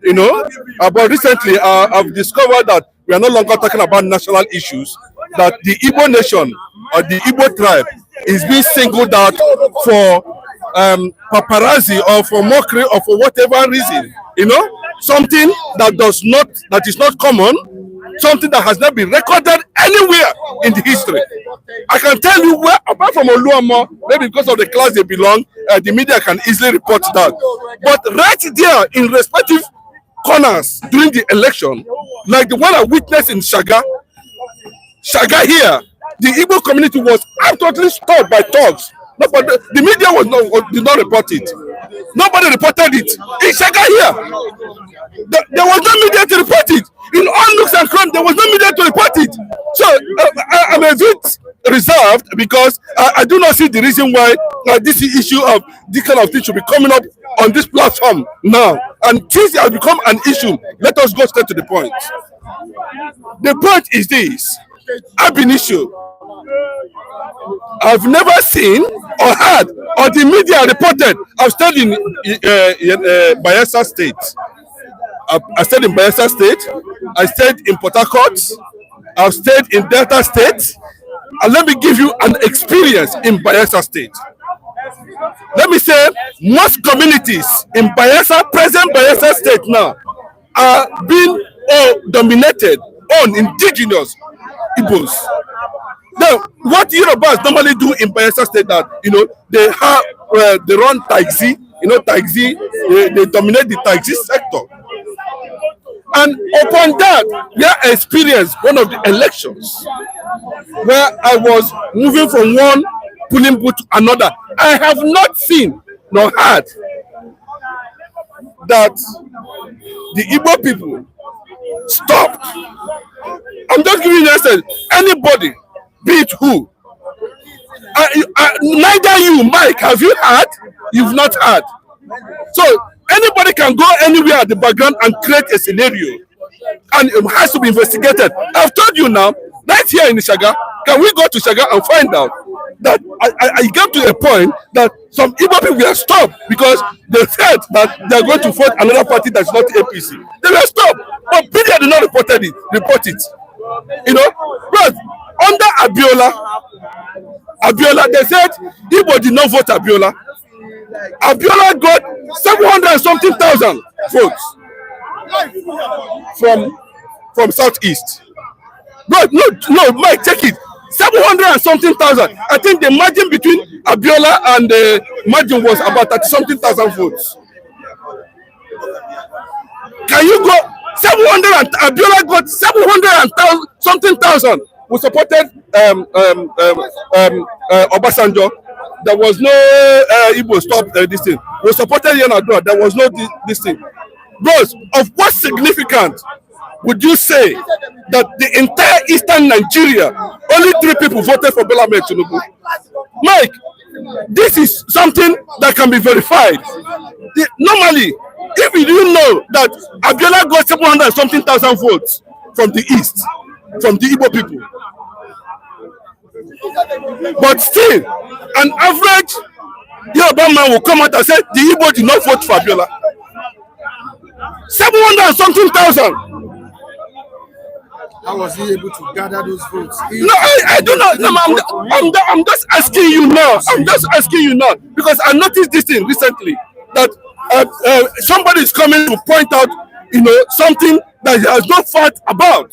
you know, but recently I've discovered that we are no longer talking about national issues, that the Igbo nation or the Igbo tribe is being singled out for paparazzi or for mockery or for whatever reason, you know, something that is not common, something that has not been recorded anywhere in the history. I can tell you where, apart from Oluomo, maybe because of the class they belong, the media can easily report that. But right there in respective corners during the election, like the one I witnessed in Shaga here, the Igbo community was absolutely stopped by thugs. Nobody, the media did not report it. Nobody reported it. In Shaga here, there was no media to report it. In all nooks and crannies, there was no media to report it. So I'm a bit reserved because I do not see the reason why this issue of this kind of thing should be coming up on this platform now. And since it has become an issue, let us go straight to the point. The point is this: Ab initio, I've never seen or heard or the media reported. I've stayed in Bayelsa State. I stayed in Bayelsa State. I stayed in Port Harcourt. I've stayed in Delta State. And let me give you an experience in Bayelsa State. Let me say, most communities in present Bayelsa State now, are being dominated on indigenous Igbos. Now, what Yorubas normally do in Bayelsa State, that they run taxi, taxi, they dominate the taxi sector. And upon that, we have experienced one of the elections where I was moving from one polling booth to another. I have not seen nor heard that the Igbo people stopped. I'm just giving you a sense. Anybody, be it who. Neither you, Mike, have you heard? You've not heard. So anybody can go anywhere at the background and create a scenario, and it has to be investigated. I've told you now, right here in Shaga, can we go to Shaga and find out that I get to a point that some Igbo people were stopped because they said that they are going to vote another party that's not APC. They were stopped, but media did not report it. But under Abiola, they said Igbo did not vote Abiola. Abiola got 700 and something thousand votes from Southeast. But no, Mike, check it. 700 and something thousand. I think the margin between Abiola and the margin was about 30 something thousand votes. Can you go 700 and Abiola got 700 and something thousand? We supported Obasanjo. There was no Igbo stop this thing. We supported Yanadua. There was no this thing. Bros, of what significance would you say that the entire Eastern Nigeria, only 3 people voted for Bola Ahmed Tinubu? Mike, this is something that can be verified. Normally, if you know that Abiola got 700 and something thousand votes from the East, from the Igbo people, but still, an average Yoruba man will come out and say the Igbo did not vote for Abiola. 700 and something thousand. How was he able to gather those votes? No, I do not. No, I'm just asking you now. I'm just asking you now because I noticed this thing recently that somebody is coming to point out, something that he has not thought about.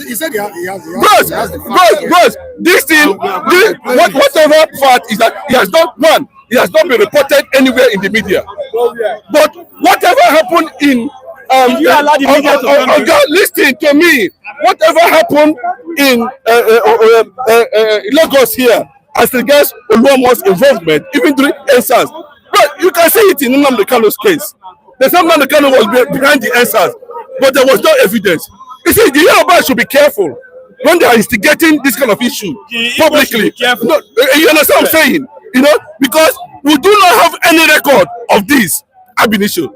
He said he has Bros, this thing, whatever fact is that he has not been reported anywhere in the media. But whatever happened in you allow the media to come in? listen to me. Whatever happened in Lagos here, as regards Oluomo's involvement, even during answers, but you can see it in Nnamdi Kanu's case. The same Nnamdi Kanu was behind the answers, but there was no evidence. You see, the Yoruba should be careful when they are instigating this kind of issue publicly. No, you understand what I'm saying? Because we do not have any record of this ab initio.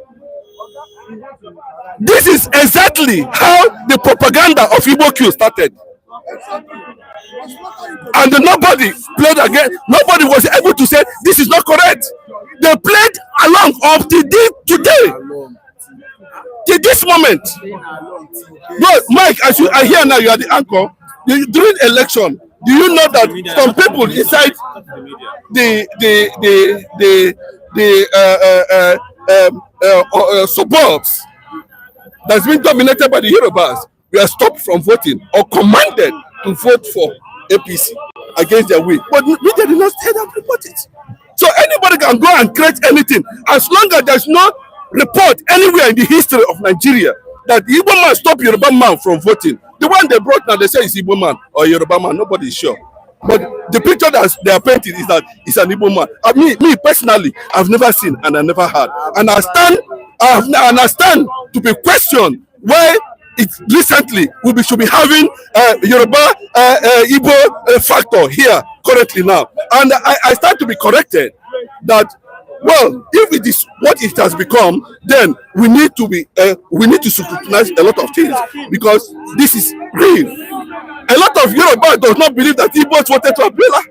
This is exactly how the propaganda of Igbo Q started. And nobody played again. Nobody was able to say this is not correct. They played along up to today. Till this moment. But Mike, as I hear now, you are the anchor. During election, do you know that some people inside the suburbs that's been dominated by the Yorubas were stopped from voting or commanded to vote for APC against their will? But media did not say that report it. So anybody can go and create anything as long as there's no report anywhere in the history of Nigeria that the Igbo man stop Yoruba man from voting. The one they brought now, they say it's Igbo man or Yoruba man. Nobody is sure. But the picture that they are painting is that it's an Igbo man. Me personally, I've never seen and I never heard. And I stand to be questioned why it recently should be having Yoruba Igbo factor here currently now. And I start to be corrected that, well, if it is what it has become, then we need to scrutinize a lot of things because this is real. A lot of Yoruba does not believe that Igbos wanted to umbrella.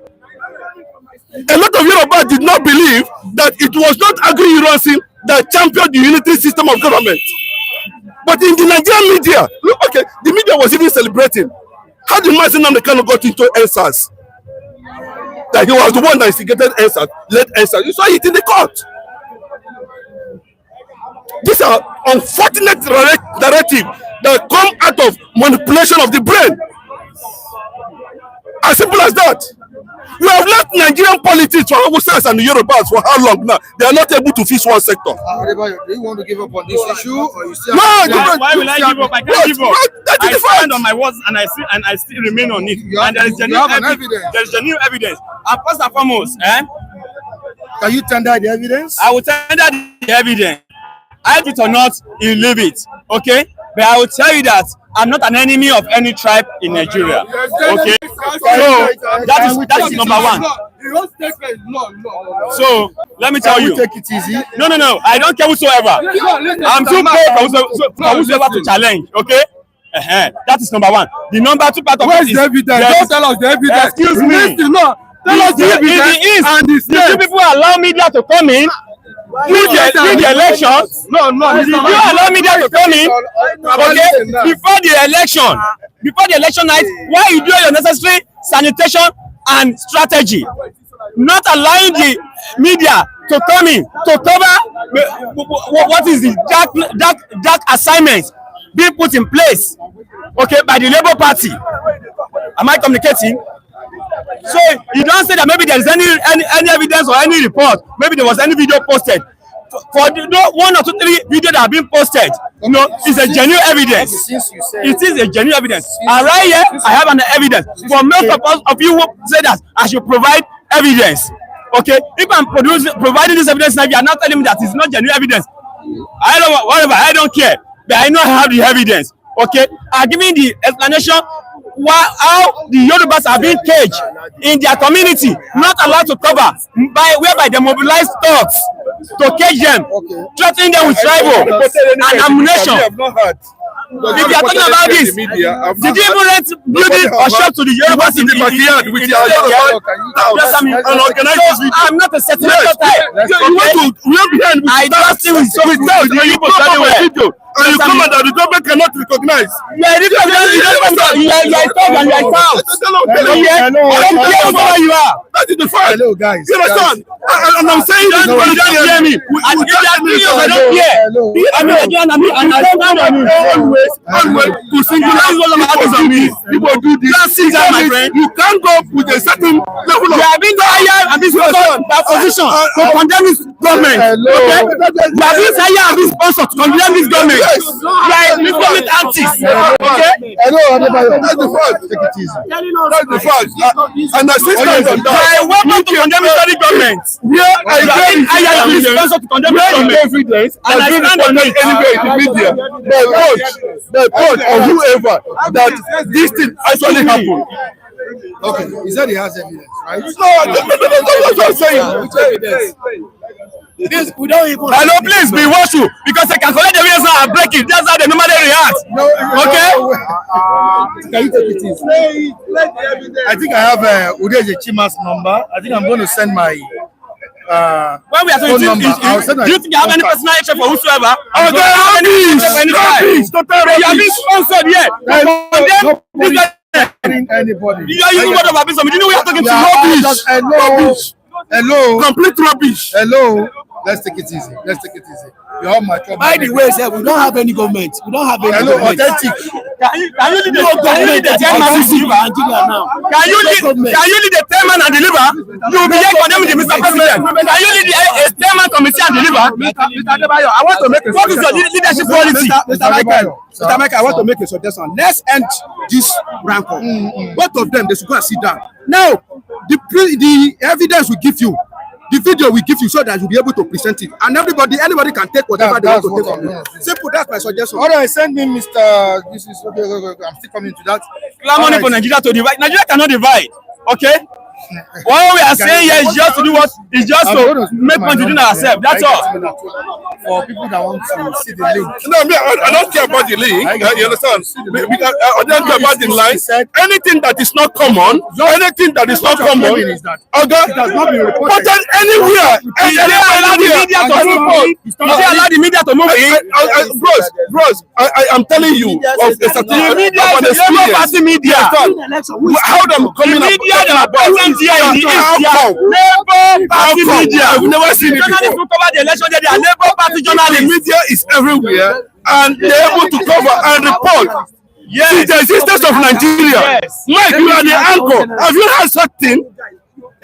A lot of Yoruba did not believe that it was not Agri-Ironsi that championed the unity system of government. But in the Nigerian media, look, okay, the media was even celebrating. How did Mazi Nnamdi Kanu got into answers? That he was the one that instigated answers, led answers. You saw it in the court. These are unfortunate narratives that come out of manipulation of the brain. As simple as that. We have left Nigerian politics for Hausas and the Yorubas for how long now? They are not able to fix one sector. Do you want to give up on this issue, or you still? No, why will I give up? I can't give up. I stand on my words and I still remain on it. And there is genuine evidence. There is genuine evidence. And first and foremost, can you tender the evidence? I will tender the evidence. I it or not, you leave it. Okay? But I will tell you that I'm not an enemy of any tribe in Nigeria. Okay? So that is number one. So let me tell you. Take it easy. No. I don't care whosoever. I'm too brave for whosoever to challenge. Okay? That is number one. The number two part of Where's it is the evidence? Don't tell us the evidence. Excuse me. Tell us the evidence. And the Did you people allow media to come in? During the elections? No. Did you allow media to come in? Okay? Before the election night, why you do your necessary sanitation and strategy? Not allowing the media to come in to cover what is the dark assignments being put in place, okay, by the Labour Party. Am I communicating? So you don't say that maybe there is any evidence or any report, maybe there was any video posted. For the 1 or 2, 3 videos that have been posted, it's a genuine evidence. It is a genuine evidence. And right here, I have an evidence. For most of you who say that I should provide evidence, okay? If I'm providing this evidence now, you are not telling me that it's not genuine evidence. I don't whatever. I don't care. But I know I have the evidence. Okay? I'm giving the explanation how the Yorubas are being caged in their community, not allowed to cover, whereby they mobilize thugs to cage them, threatening them with tribal and ammunition. If you are talking about this, did you even rent building or shop to the Yorubas in the backyard with your I'm not a sentimental type. I trust you with so and you come out that the government cannot recognize. You are a thug and you are a tout. I don't care who you are. That is the fact. Hello, guys. You understand? And I'm saying this. You don't hear me. I don't care. Always to synchronize all of us on me. People do this. You can't go with a certain level of. You have been hired and been sponsored by opposition to condemn this government. Okay? You have been hired and been sponsored to condemn this government. You are a government antis. Okay? Hello, That's the fact. take it easy. That's the fact. And I say stand on You are a welcome to condemn the government. where I have been hired and been sponsored to condemn this government. evidence And I stand on it. anywhere in the media by coach or whoever that this thing actually happened. Okay, he said he has evidence, right? No, that's what I'm saying. This, we don't even. Hello, please be watchful because I can collect the evidence and break it. That's how they normally react. Okay? Can you take it easy? I think I have Udeje Chima's number. I think I'm going to send my When we are phone saying, number. I'll send do you think you have any personal interest for whosoever? Oh, You don't have any interest for any rubbish, side. total You have been rubbish. sponsored here. Anybody. You are using word of abuse. You know we are talking to Rubbish. Hello. Hello. Complete rubbish. Hello. Let's take it easy. Let's take it easy. You have my trouble. By the way, sir, we don't have any government. We don't have any Hello, government. authentic. Can you lead the Government that chairman can and see deliver? Nigeria now. Can you lead the chairman and deliver? You will be here condemning the Mr. President. Can you lead a chairman committee and deliver? Mr. Adebayo, I want to make a What is your leadership quality? Mr. Michael, I want to make a suggestion. Let's end this rancor. Both of them, they should go and sit down. Now, the evidence we give you, the video we give you so that you'll be able to present it. And anybody can take whatever they want to take from you. Simple, that's my suggestion. All right, send me Mr. This is okay. I'm still coming to that. Money for Nigeria to divide. Nigeria cannot divide. Okay? What we are saying here is just to do what? Is just to make money within ourselves. That's all. For people that want to see the link. No, I don't care about the link. You understand? Because I don't care about the line. Anything that is not common, anything that is not common, okay, It has not been reported. but then anywhere, Is they allow the media to move? Is they allow the media to move in? bros, I am telling you of a certain The media of an is the Labour experience. Party media. How them The coming up media that are present here in the East, they are Labour Party media. I've never seen it Journalists before. who cover the election, they are Labour Party The journalists. media is everywhere, and they're able to cover and report. Yes. See the existence of Nigeria. Yes. Mike, you are the anchor. Have you heard something?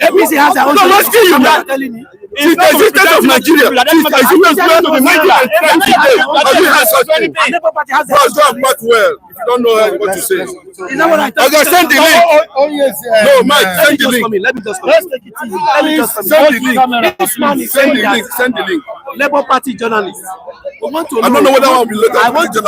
APC has their own. No, I'm asking you now. Telling me. See the existence of Nigeria. See the existence of the media and crime today. Have you heard something? Labour Party has their Bros, go and back well. If you don't know what to say. Is that what I thought? Okay, send the link. Oh yes. No, Mike, send the link. Let me just come. Let's take it easy. Let me just come. Send the link. This man is Send saying the that link. Send the link. Labour Party journalists. We want to I don't know whether I will be later. I want to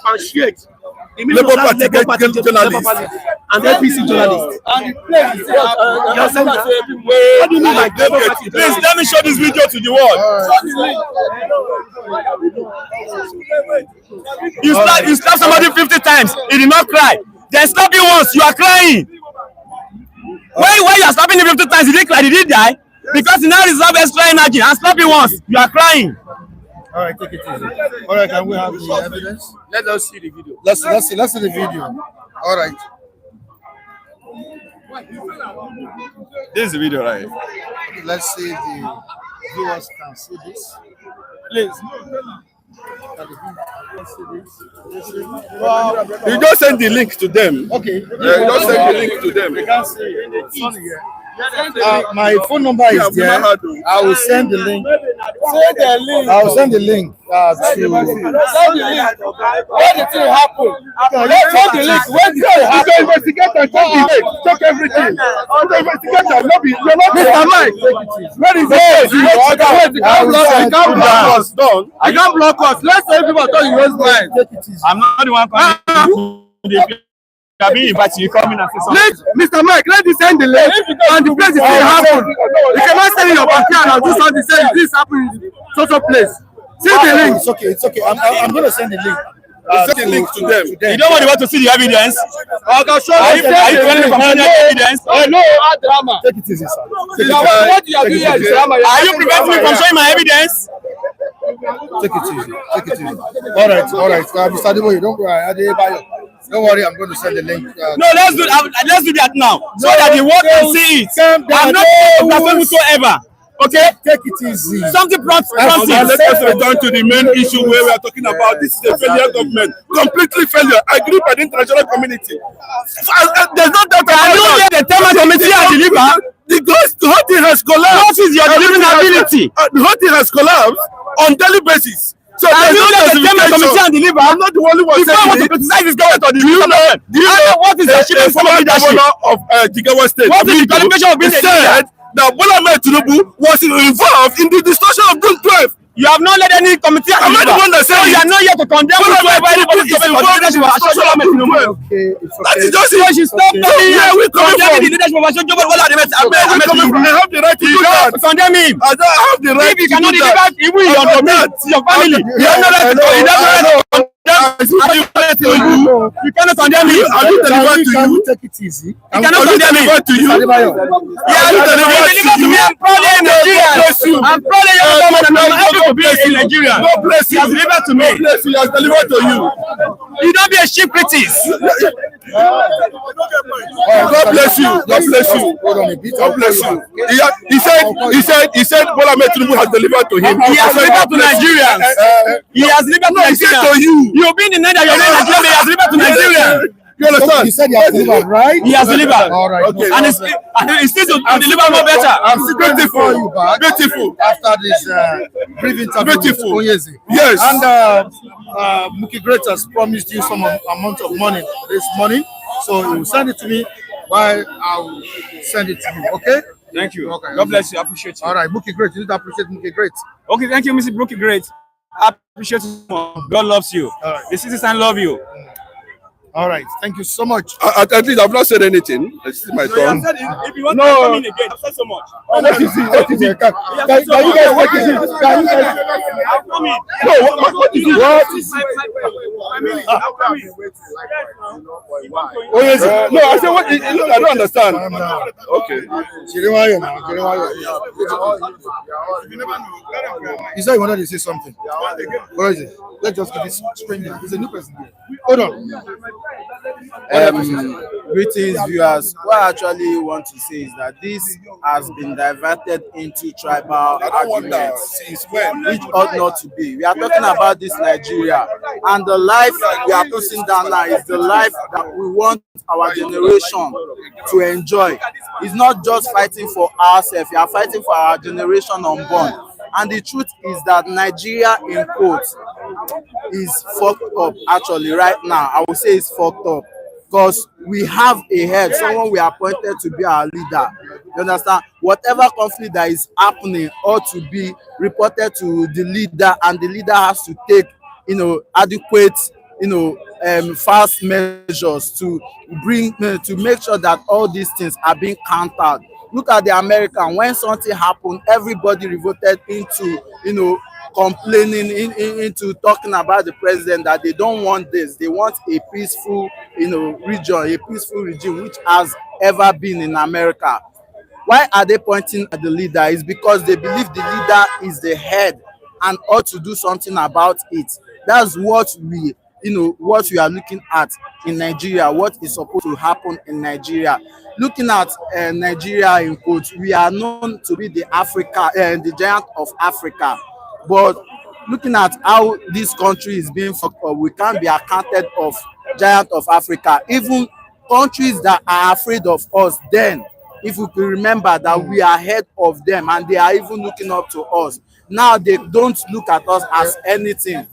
appreciate the meaning Labour of that Party Labour Party journalists. Labour Party and APC journalists. And the place is You're saying that? What do you mean by Labour Party Please let me show this video to the world. You slap somebody 50 times, he did not cry. Then slap you once, you are crying. Why you are slapping him 50 times, he didn't cry, did he die? Because he now reserve extra energy and slap you once, you are crying. all right, take it easy. All right, can we have the evidence? Let us see the video. Let's see the video. All right. This is the video, right? Let's see the viewers can see this. Please. You just send the link to them. Okay. Just send the link to them. You can see it's funny here. My phone number is there. I will send the link. Send the link. I will send the link to. Send the link. When the thing happen, send the link. When the thing happen, You investigate and check everything. You investigate and not be. You're not Mr. Mike. Where is it? You can't block us. Done. I can't block us. Let's say people thought you was blind. I'm not the one coming. You are being invited, you come in and say something. Mr. Mike, let this end the link and the place is still happen. You cannot stay in your backyard and do something. Say this happened in social place. See the link. It's okay. It's okay. I'm going to send the link. Send the link to them. You don't want to see the evidence? I can show Are you. you running from any evidence? No, drama. Take it easy, sir. What you are doing here is drama. Are you preventing me from showing my evidence? Take it easy. Take it easy. All right, all right. Mr. Adeboye, don't worry. Don't worry, I'm going to send the link. No, let's do that now, so that the world can see it. I'm not blaspheming whatsoever. Okay, Take it easy. something prompts Let it. us return to the main issue where we are talking about. This is a failure government, completely failure. Agreed by the international community. There's no doubt Can about you that. hear the chairman committee and deliver? The whole thing has collapsed. What is your delivering ability? The whole thing has collapsed on daily basis. So Can there's you no let the chairman committee justification. and deliver? I'm not the only one If I want to saying it. criticize this government or the Do you know what is the achievement of former leadership? governor of Jigawa State? What is the qualification of being a leader? said that Bola Ahmed Tinubu was involved in the discussion of June 12th. You have not led any committee and I'm not deliver. the one that So said you it. are not here to condemn Bola Ahmed whoever anybody Tinubu is government or involved in leadership the of discussion of June 12th. Okay, it's That okay. is just So it. you should stop telling Yeah, we coming condemning the from. leadership of Ashojo Bola Ahmed Tinubu. I have the right to do that. Condemn him. I don't have the right If you to cannot do deliver, that. even your family, you have no right to condemn. You cannot condemn him. Have you delivered to Can you? we take it easy? You cannot condemn him. To you? Yeah, you delivered deliver to me. I'm proud of Nigerian. I'm proud of your government, and I'm happy to be in Nigeria. God bless He you. has delivered to me. God bless you. He has delivered to you. You don't be a sheep critic. God bless you. God bless you. Hold on a bit. God bless you. He said Bola Ahmed Tinubu has delivered to him. He has delivered to Nigerians. He has delivered to He said to Nigerians. you. You've been in Nigeria, you're in Nigeria, but he has delivered to Nigerians. You understand? He said he has delivered, right? He has delivered. All right. Okay. And it's still to deliver more better. I'm still going to call you back Beautiful. after this brief interview with Beautiful. Onyezi. Yes. And Muki Great has promised you some amount of money this morning, so he will send it to me while I'll send it to you. Okay? Thank you. Okay. God bless you. I appreciate you. All right, Muki Great. You need to appreciate Muki Great. Okay, thank you, Mr. Brookie Great. I appreciate you. God loves you. All right. The citizens love you. All right. Thank you so much. At least I've not said anything. This is my turn. If you want to come in again, I've said so much. What is it? What is it? Can you guys take it? Can you guys? I'll come in. No, what is it? What is it? I'll come in. Oh, yes. No, I said, what? Look, I don't understand. Okay. You said you wanted to say something. What is it? Let's just give this stranger. He's a new person here. Hold on. Greetings, viewers. What I actually want to say is that this has been diverted into tribal arguments, which ought not to be. We are talking about this Nigeria, and the life we are putting down now is the life that we want our generation to enjoy. It's not just fighting for ourselves, we are fighting for our generation unborn. And the truth is that Nigeria, in quotes, is fucked up actually right now. I would say it's fucked up because we have a head, someone we appointed to be our leader. You understand? Whatever conflict that is happening ought to be reported to the leader, and the leader has to take, adequate, fast measures to make sure that all these things are being countered. Look at the American. When something happened, everybody revolted into, complaining, into talking about the president, that they don't want this. They want a peaceful, region, a peaceful regime, which has ever been in America. Why are they pointing at the leader? It's because they believe the leader is the head and ought to do something about it. That's what we are looking at in Nigeria, what is supposed to happen in Nigeria. Looking at Nigeria in quotes, we are known to be the giant of Africa. But looking at how this country is being fucked up, we can't be accounted of giant of Africa. Even countries that are afraid of us, then, if we could remember that we are ahead of them and they are even looking up to us. Now they don't look at us as anything.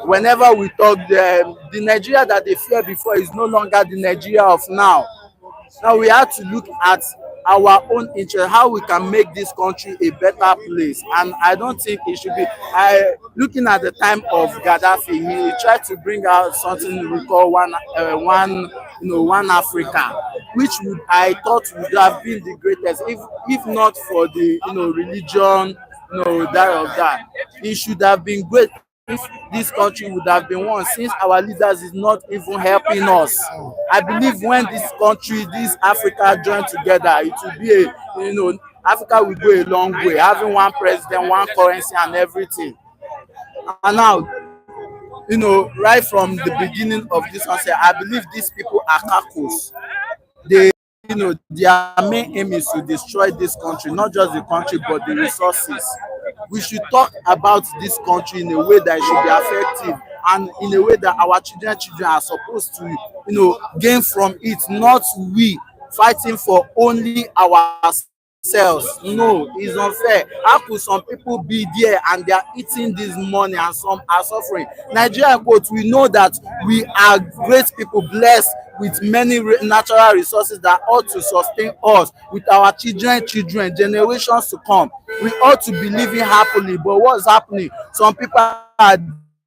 Whenever we talk, the Nigeria that they fear before is no longer the Nigeria of now. Now we have to look at our own interest, how we can make this country a better place. And I don't think it should be. Looking at the time of Gaddafi, he tried to bring out something we call one Africa, which I thought would have been the greatest, if not for the religion, that. It should have been great if this country would have been one, since our leaders is not even helping us. I believe when this country, this Africa join together, it will be Africa will go a long way, having one president, one currency and everything. And now, you know, right from the beginning of this one, I believe these people are cacos. They, you know, their main aim is to destroy this country, not just the country but the resources. We should talk about this country in a way that it should be effective, and in a way that our children are supposed to, you know, gain from it, not we fighting for only ourselves. No, it's unfair. How could some people be there and they are eating this money and some are suffering? Nigerian quote, we know that we are great people, blessed with many natural resources that ought to sustain us, with our children, generations to come. We ought to be living happily, but what's happening? Some people are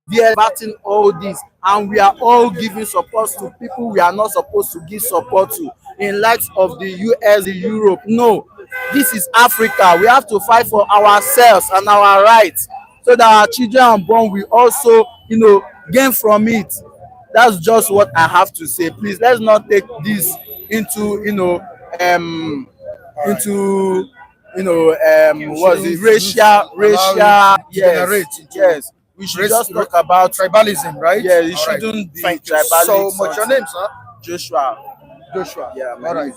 there fighting all this, and we are all giving support to people we are not supposed to give support to, in light of the US, the Europe. No, this is Africa. We have to fight for ourselves and our rights, so that our children unborn will also, you know, gain from it. That's just what I have to say. Please, let's not take this into, you know, into, you know, what's it, yes. We should just talk about tribalism, right? Yeah, it shouldn't be Thank you tribalism. so much. Your name, sir? Joshua. Yeah. All right.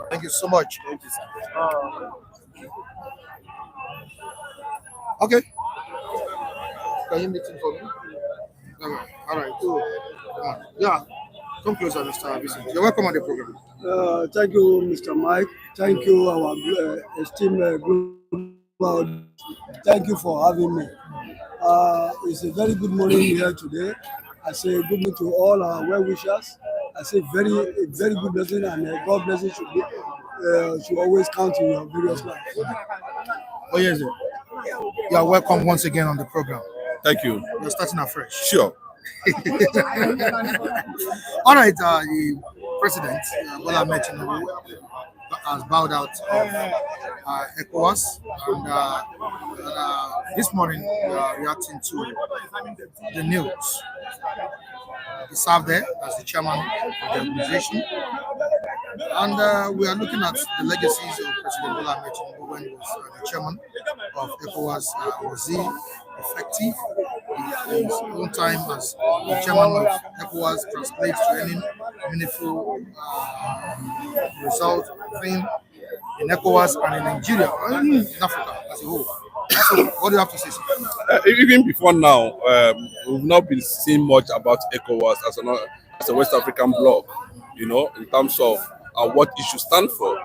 Thank you so much. Thank you, sir. Okay. Can you meet him for me? All right. Cool. Yeah. Come closer, Mr. Vincent. You're welcome on the program. Thank you, Mr. Mike. Thank you, our esteemed global. Thank you for having me. It's a very good morning here today. I say good morning to all our well-wishers. I say a very good blessing, and God blessing should always count in your various lives. Oh, yes, sir. You are welcome once again on the program. Thank you. You're starting afresh. Sure. All right, the president, Bola Ahmed Tinubu, has bowed out of Ecowas, and this morning we are reacting to the news. He served there as the chairman of the organization, and we are looking at the legacies of President Bola Ahmed Tinubu when he was the chairman of Ecowas. Was he effective? His own time as the chairman of ECOWAS translates to any meaningful result thing in ECOWAS and in Nigeria, and in Africa as a whole. So, what do you have to say, sir? Even before now, we've not been seeing much about ECOWAS as a West African bloc, you know, in terms of what it should stand for.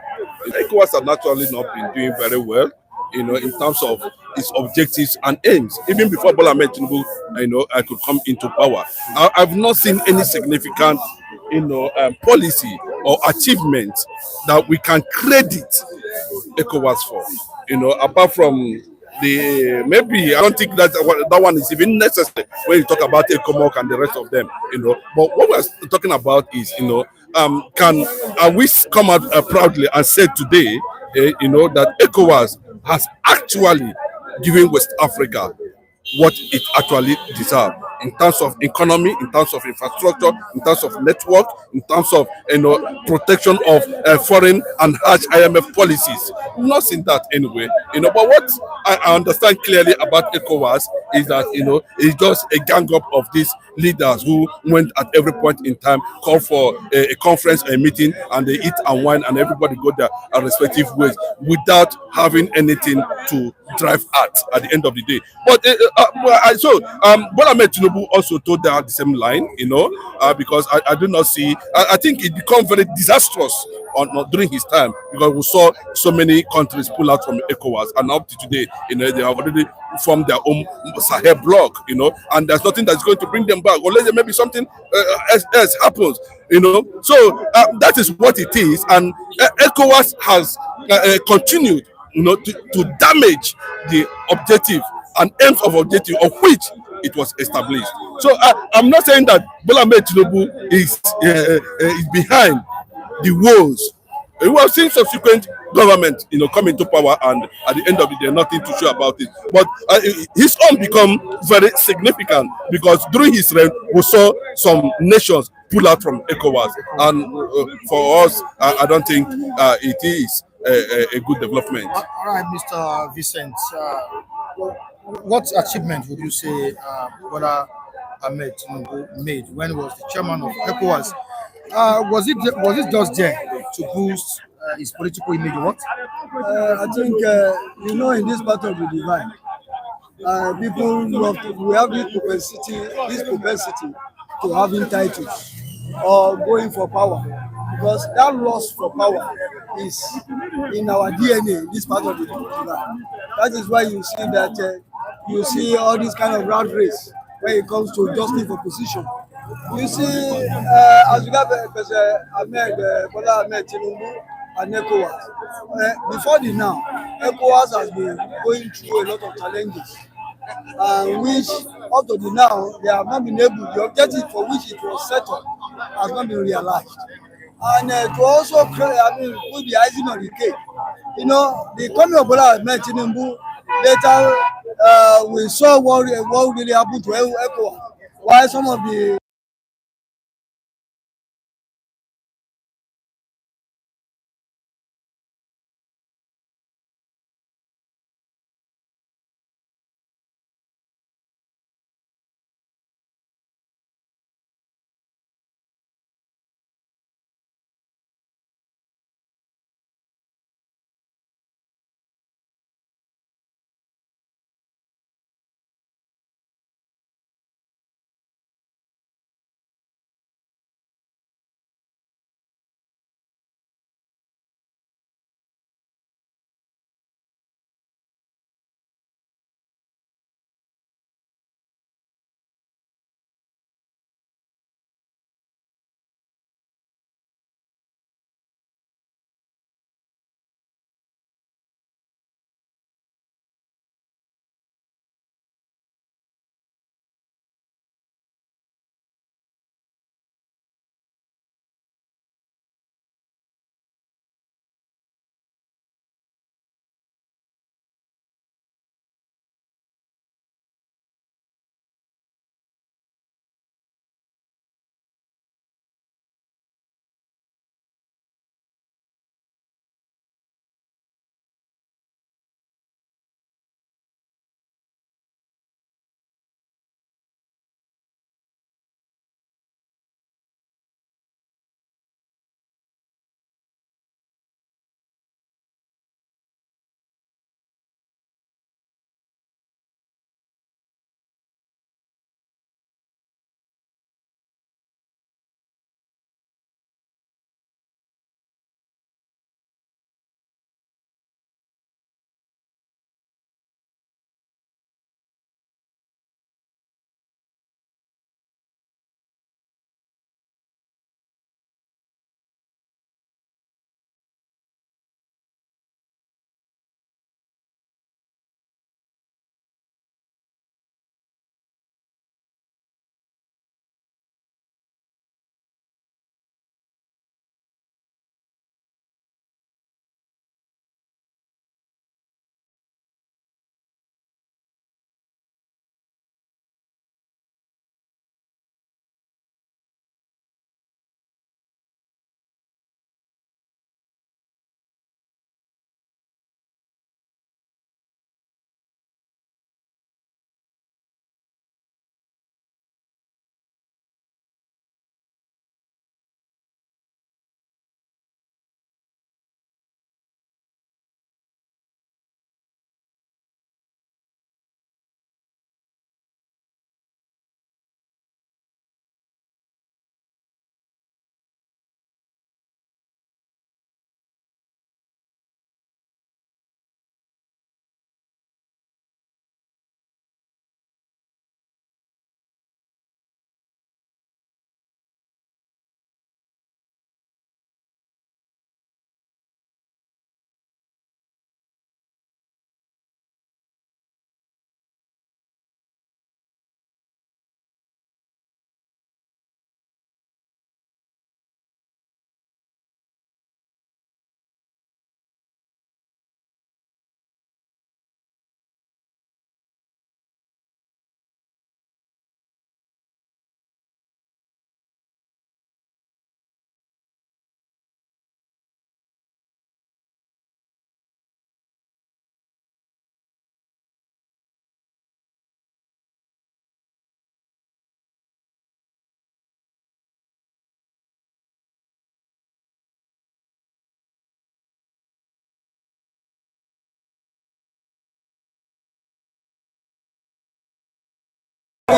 ECOWAS has naturally not been doing very well, you know, in terms of its objectives and aims. Even before Bola Ahmed Tinubu, you know, I could come into power, I've not seen any significant, you know, policy or achievement that we can credit ECOWAS for. You know, apart from maybe I don't think that one is even necessary when you talk about ECOMOC and the rest of them. You know, but what we're talking about is, you know, can we come out proudly and say today, you know, that ECOWAS has actually given West Africa what it actually deserves in terms of economy, in terms of infrastructure, in terms of network, in terms of, you know, protection of foreign and harsh IMF policies. We've not seen that anyway, you know. But what I understand clearly about ECOWAS is that, you know, it's just a gang up of these leaders who went at every point in time, call for a conference, a meeting, and they eat and wine, and everybody go their respective ways without having anything to drive at the end of the day. But Bola Ahmed Tinubu also told that the same line, you know, because I do not see. I think it became very disastrous during his time, because we saw so many countries pull out from ECOWAS, and up to today, you know, they have already formed their own Sahel bloc, you know, and there's nothing that's going to bring them back, unless there maybe something else happens, you know. So that is what it is, and ECOWAS has continued, you know, to damage the objective and aims of objective of which it was established. So I'm not saying that Bola Ahmed Tinubu is behind the woes. We have seen subsequent government, you know, come into power, and at the end of the day, nothing to show about it. But his own become very significant, because during his reign, we saw some nations pull out from ECOWAS, and for us, I don't think it is a good development. All right, Mr. Vincent. what achievement would you say Bola Ahmed Tinubu made when he was the chairman of Ecowas? Was it just there to boost his political image or what? I think in this part of the divide, people love we have this propensity to having titles or going for power, because that lust for power is in our DNA. This part of the divide. That is why you see that you see all this kind of rat race when it comes to justice for position. You see, as we have Bola Ahmed Tinubu and Ecowas. Before the now, Ecowas has been going through a lot of challenges, which up to the now they have not been able. The objective for which it was set up has not been realized, and to also put the icing on the cake. The coming of Bola Ahmed Tinubu later, we saw what really happened to Ecowas, while some of the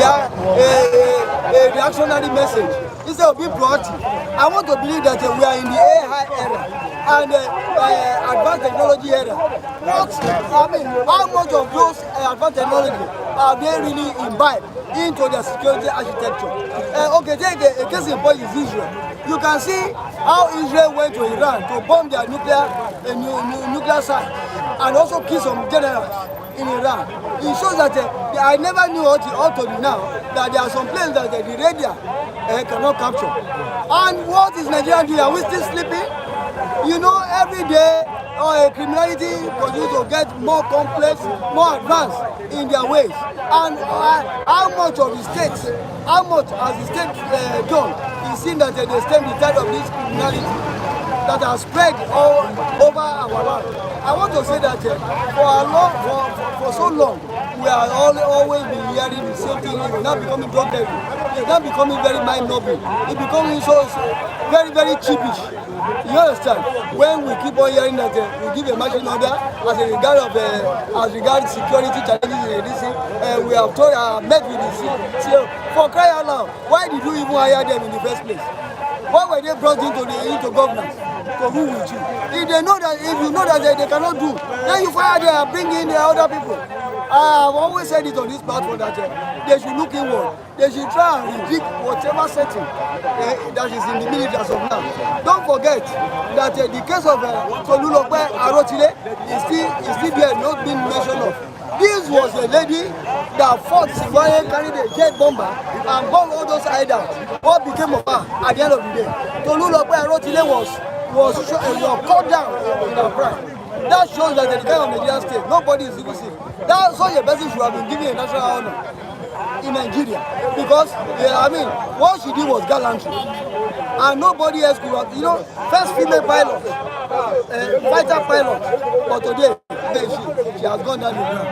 a reactionary message instead of being proactive. I want to believe that we are in the AI era and advanced technology era. How much of those advanced technology are they really imbibed into their security architecture? Okay, take a case in point is Israel. You can see how Israel went to Iran to bomb their nuclear site and also kill some generals in Iran. It shows that I never knew up to now that there are some places that the radio cannot capture. And what is Nigeria doing? Are we still sleeping? You know, every day criminality continues to get more complex, more advanced in their ways. And how much of the states, how much has the state done in seeing that they stem the tide of this criminality that has spread all over our land? I want to say that for so long, we are always been hearing the same thing. It's not becoming drug heavy. It's not becoming very mind-numbing. It's becoming so very, very cheapish. You understand? When we keep on hearing that we give a marching order as regards security challenges in this thing, we have met with this. So for crying out loud, why did you even hire them in the first place? Why were they brought into governance? To who with you? If you know that they cannot do, then you fire them and bring in the other people. I've always said it on this platform that they should look inward. They should try and reject whatever setting that is in the military as of now. Don't forget that the case of Tolulope Arotile is still there, not being mentioned of. This was a lady that fought Zimbabwe, carried a jet bomber and bombed all those hideouts. What became of her at the end of the day? Tolulope Arotile was cut down in her prime. That shows that the kind of Nigerian state, nobody is even safe. That such a person should have been given a national honor in Nigeria because what she did was gallantry, and nobody else could have. First female pilot, fighter pilot, but today she has gone down the ground.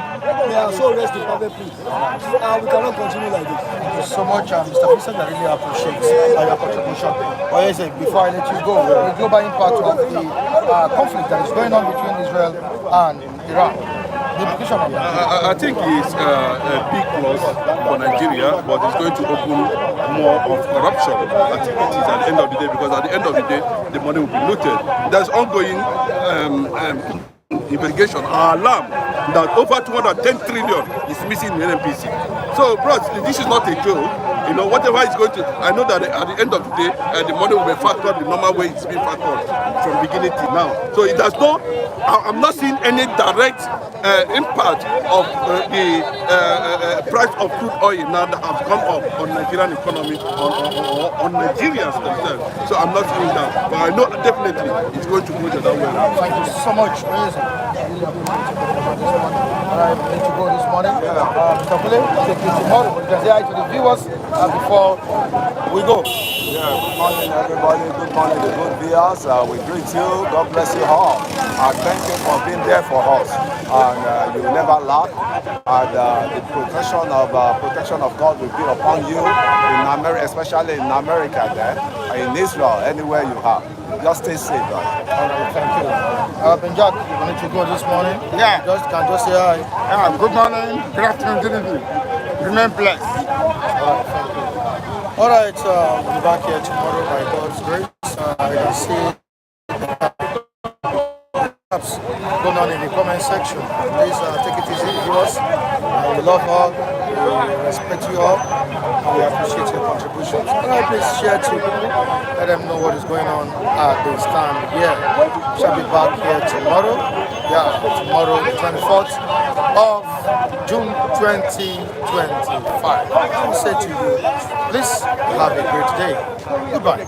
They are so rest in perfect peace, and we cannot continue like this. Thank you so much, Mr. Vincent. I really appreciate your contribution. But yes, before I let you go, the global impact of the conflict that is going on between Israel and Iran. I think it's a big plus for Nigeria, but it's going to open more of corruption activities at the end of the day, because at the end of the day, the money will be looted. There's ongoing investigation, alarm that over 210 trillion is missing in the NNPC. So, bros, this is not a joke. Whatever is going to, I know that at the end of the day, the money will be factored the normal way it's been factored from beginning to now. So it does not, I'm not seeing any direct impact of the price of crude oil now that has come up on Nigerian economy, on Nigerians themselves. So I'm not seeing that. But I know definitely it's going to go the other way around. Thank you so much. Alright, we need to go this morning. Mr. Kule, take you tomorrow. But you can say hi to the viewers before we go. Yeah, good morning everybody. Good morning to good viewers. We greet you. God bless you all. Thank you for being there for us. And you will never lack. And the protection of God will be upon you in America, especially in America there, in Israel, anywhere you are. Just stay safe. Alright, thank you. Benjak, we need to go this morning. Yeah. Just say hi. Yeah, good morning, good afternoon, good evening. Remain blessed. Alright, we'll be back here tomorrow by God's grace. I can see going on in the comment section. Please take it easy, viewers. We love all, we respect you all, and we appreciate your contributions. Please share to people, let them know what is going on at this time here. We shall be back here tomorrow. Yeah, tomorrow, the 24th of June 2025. I will say to you, please have a great day. Goodbye.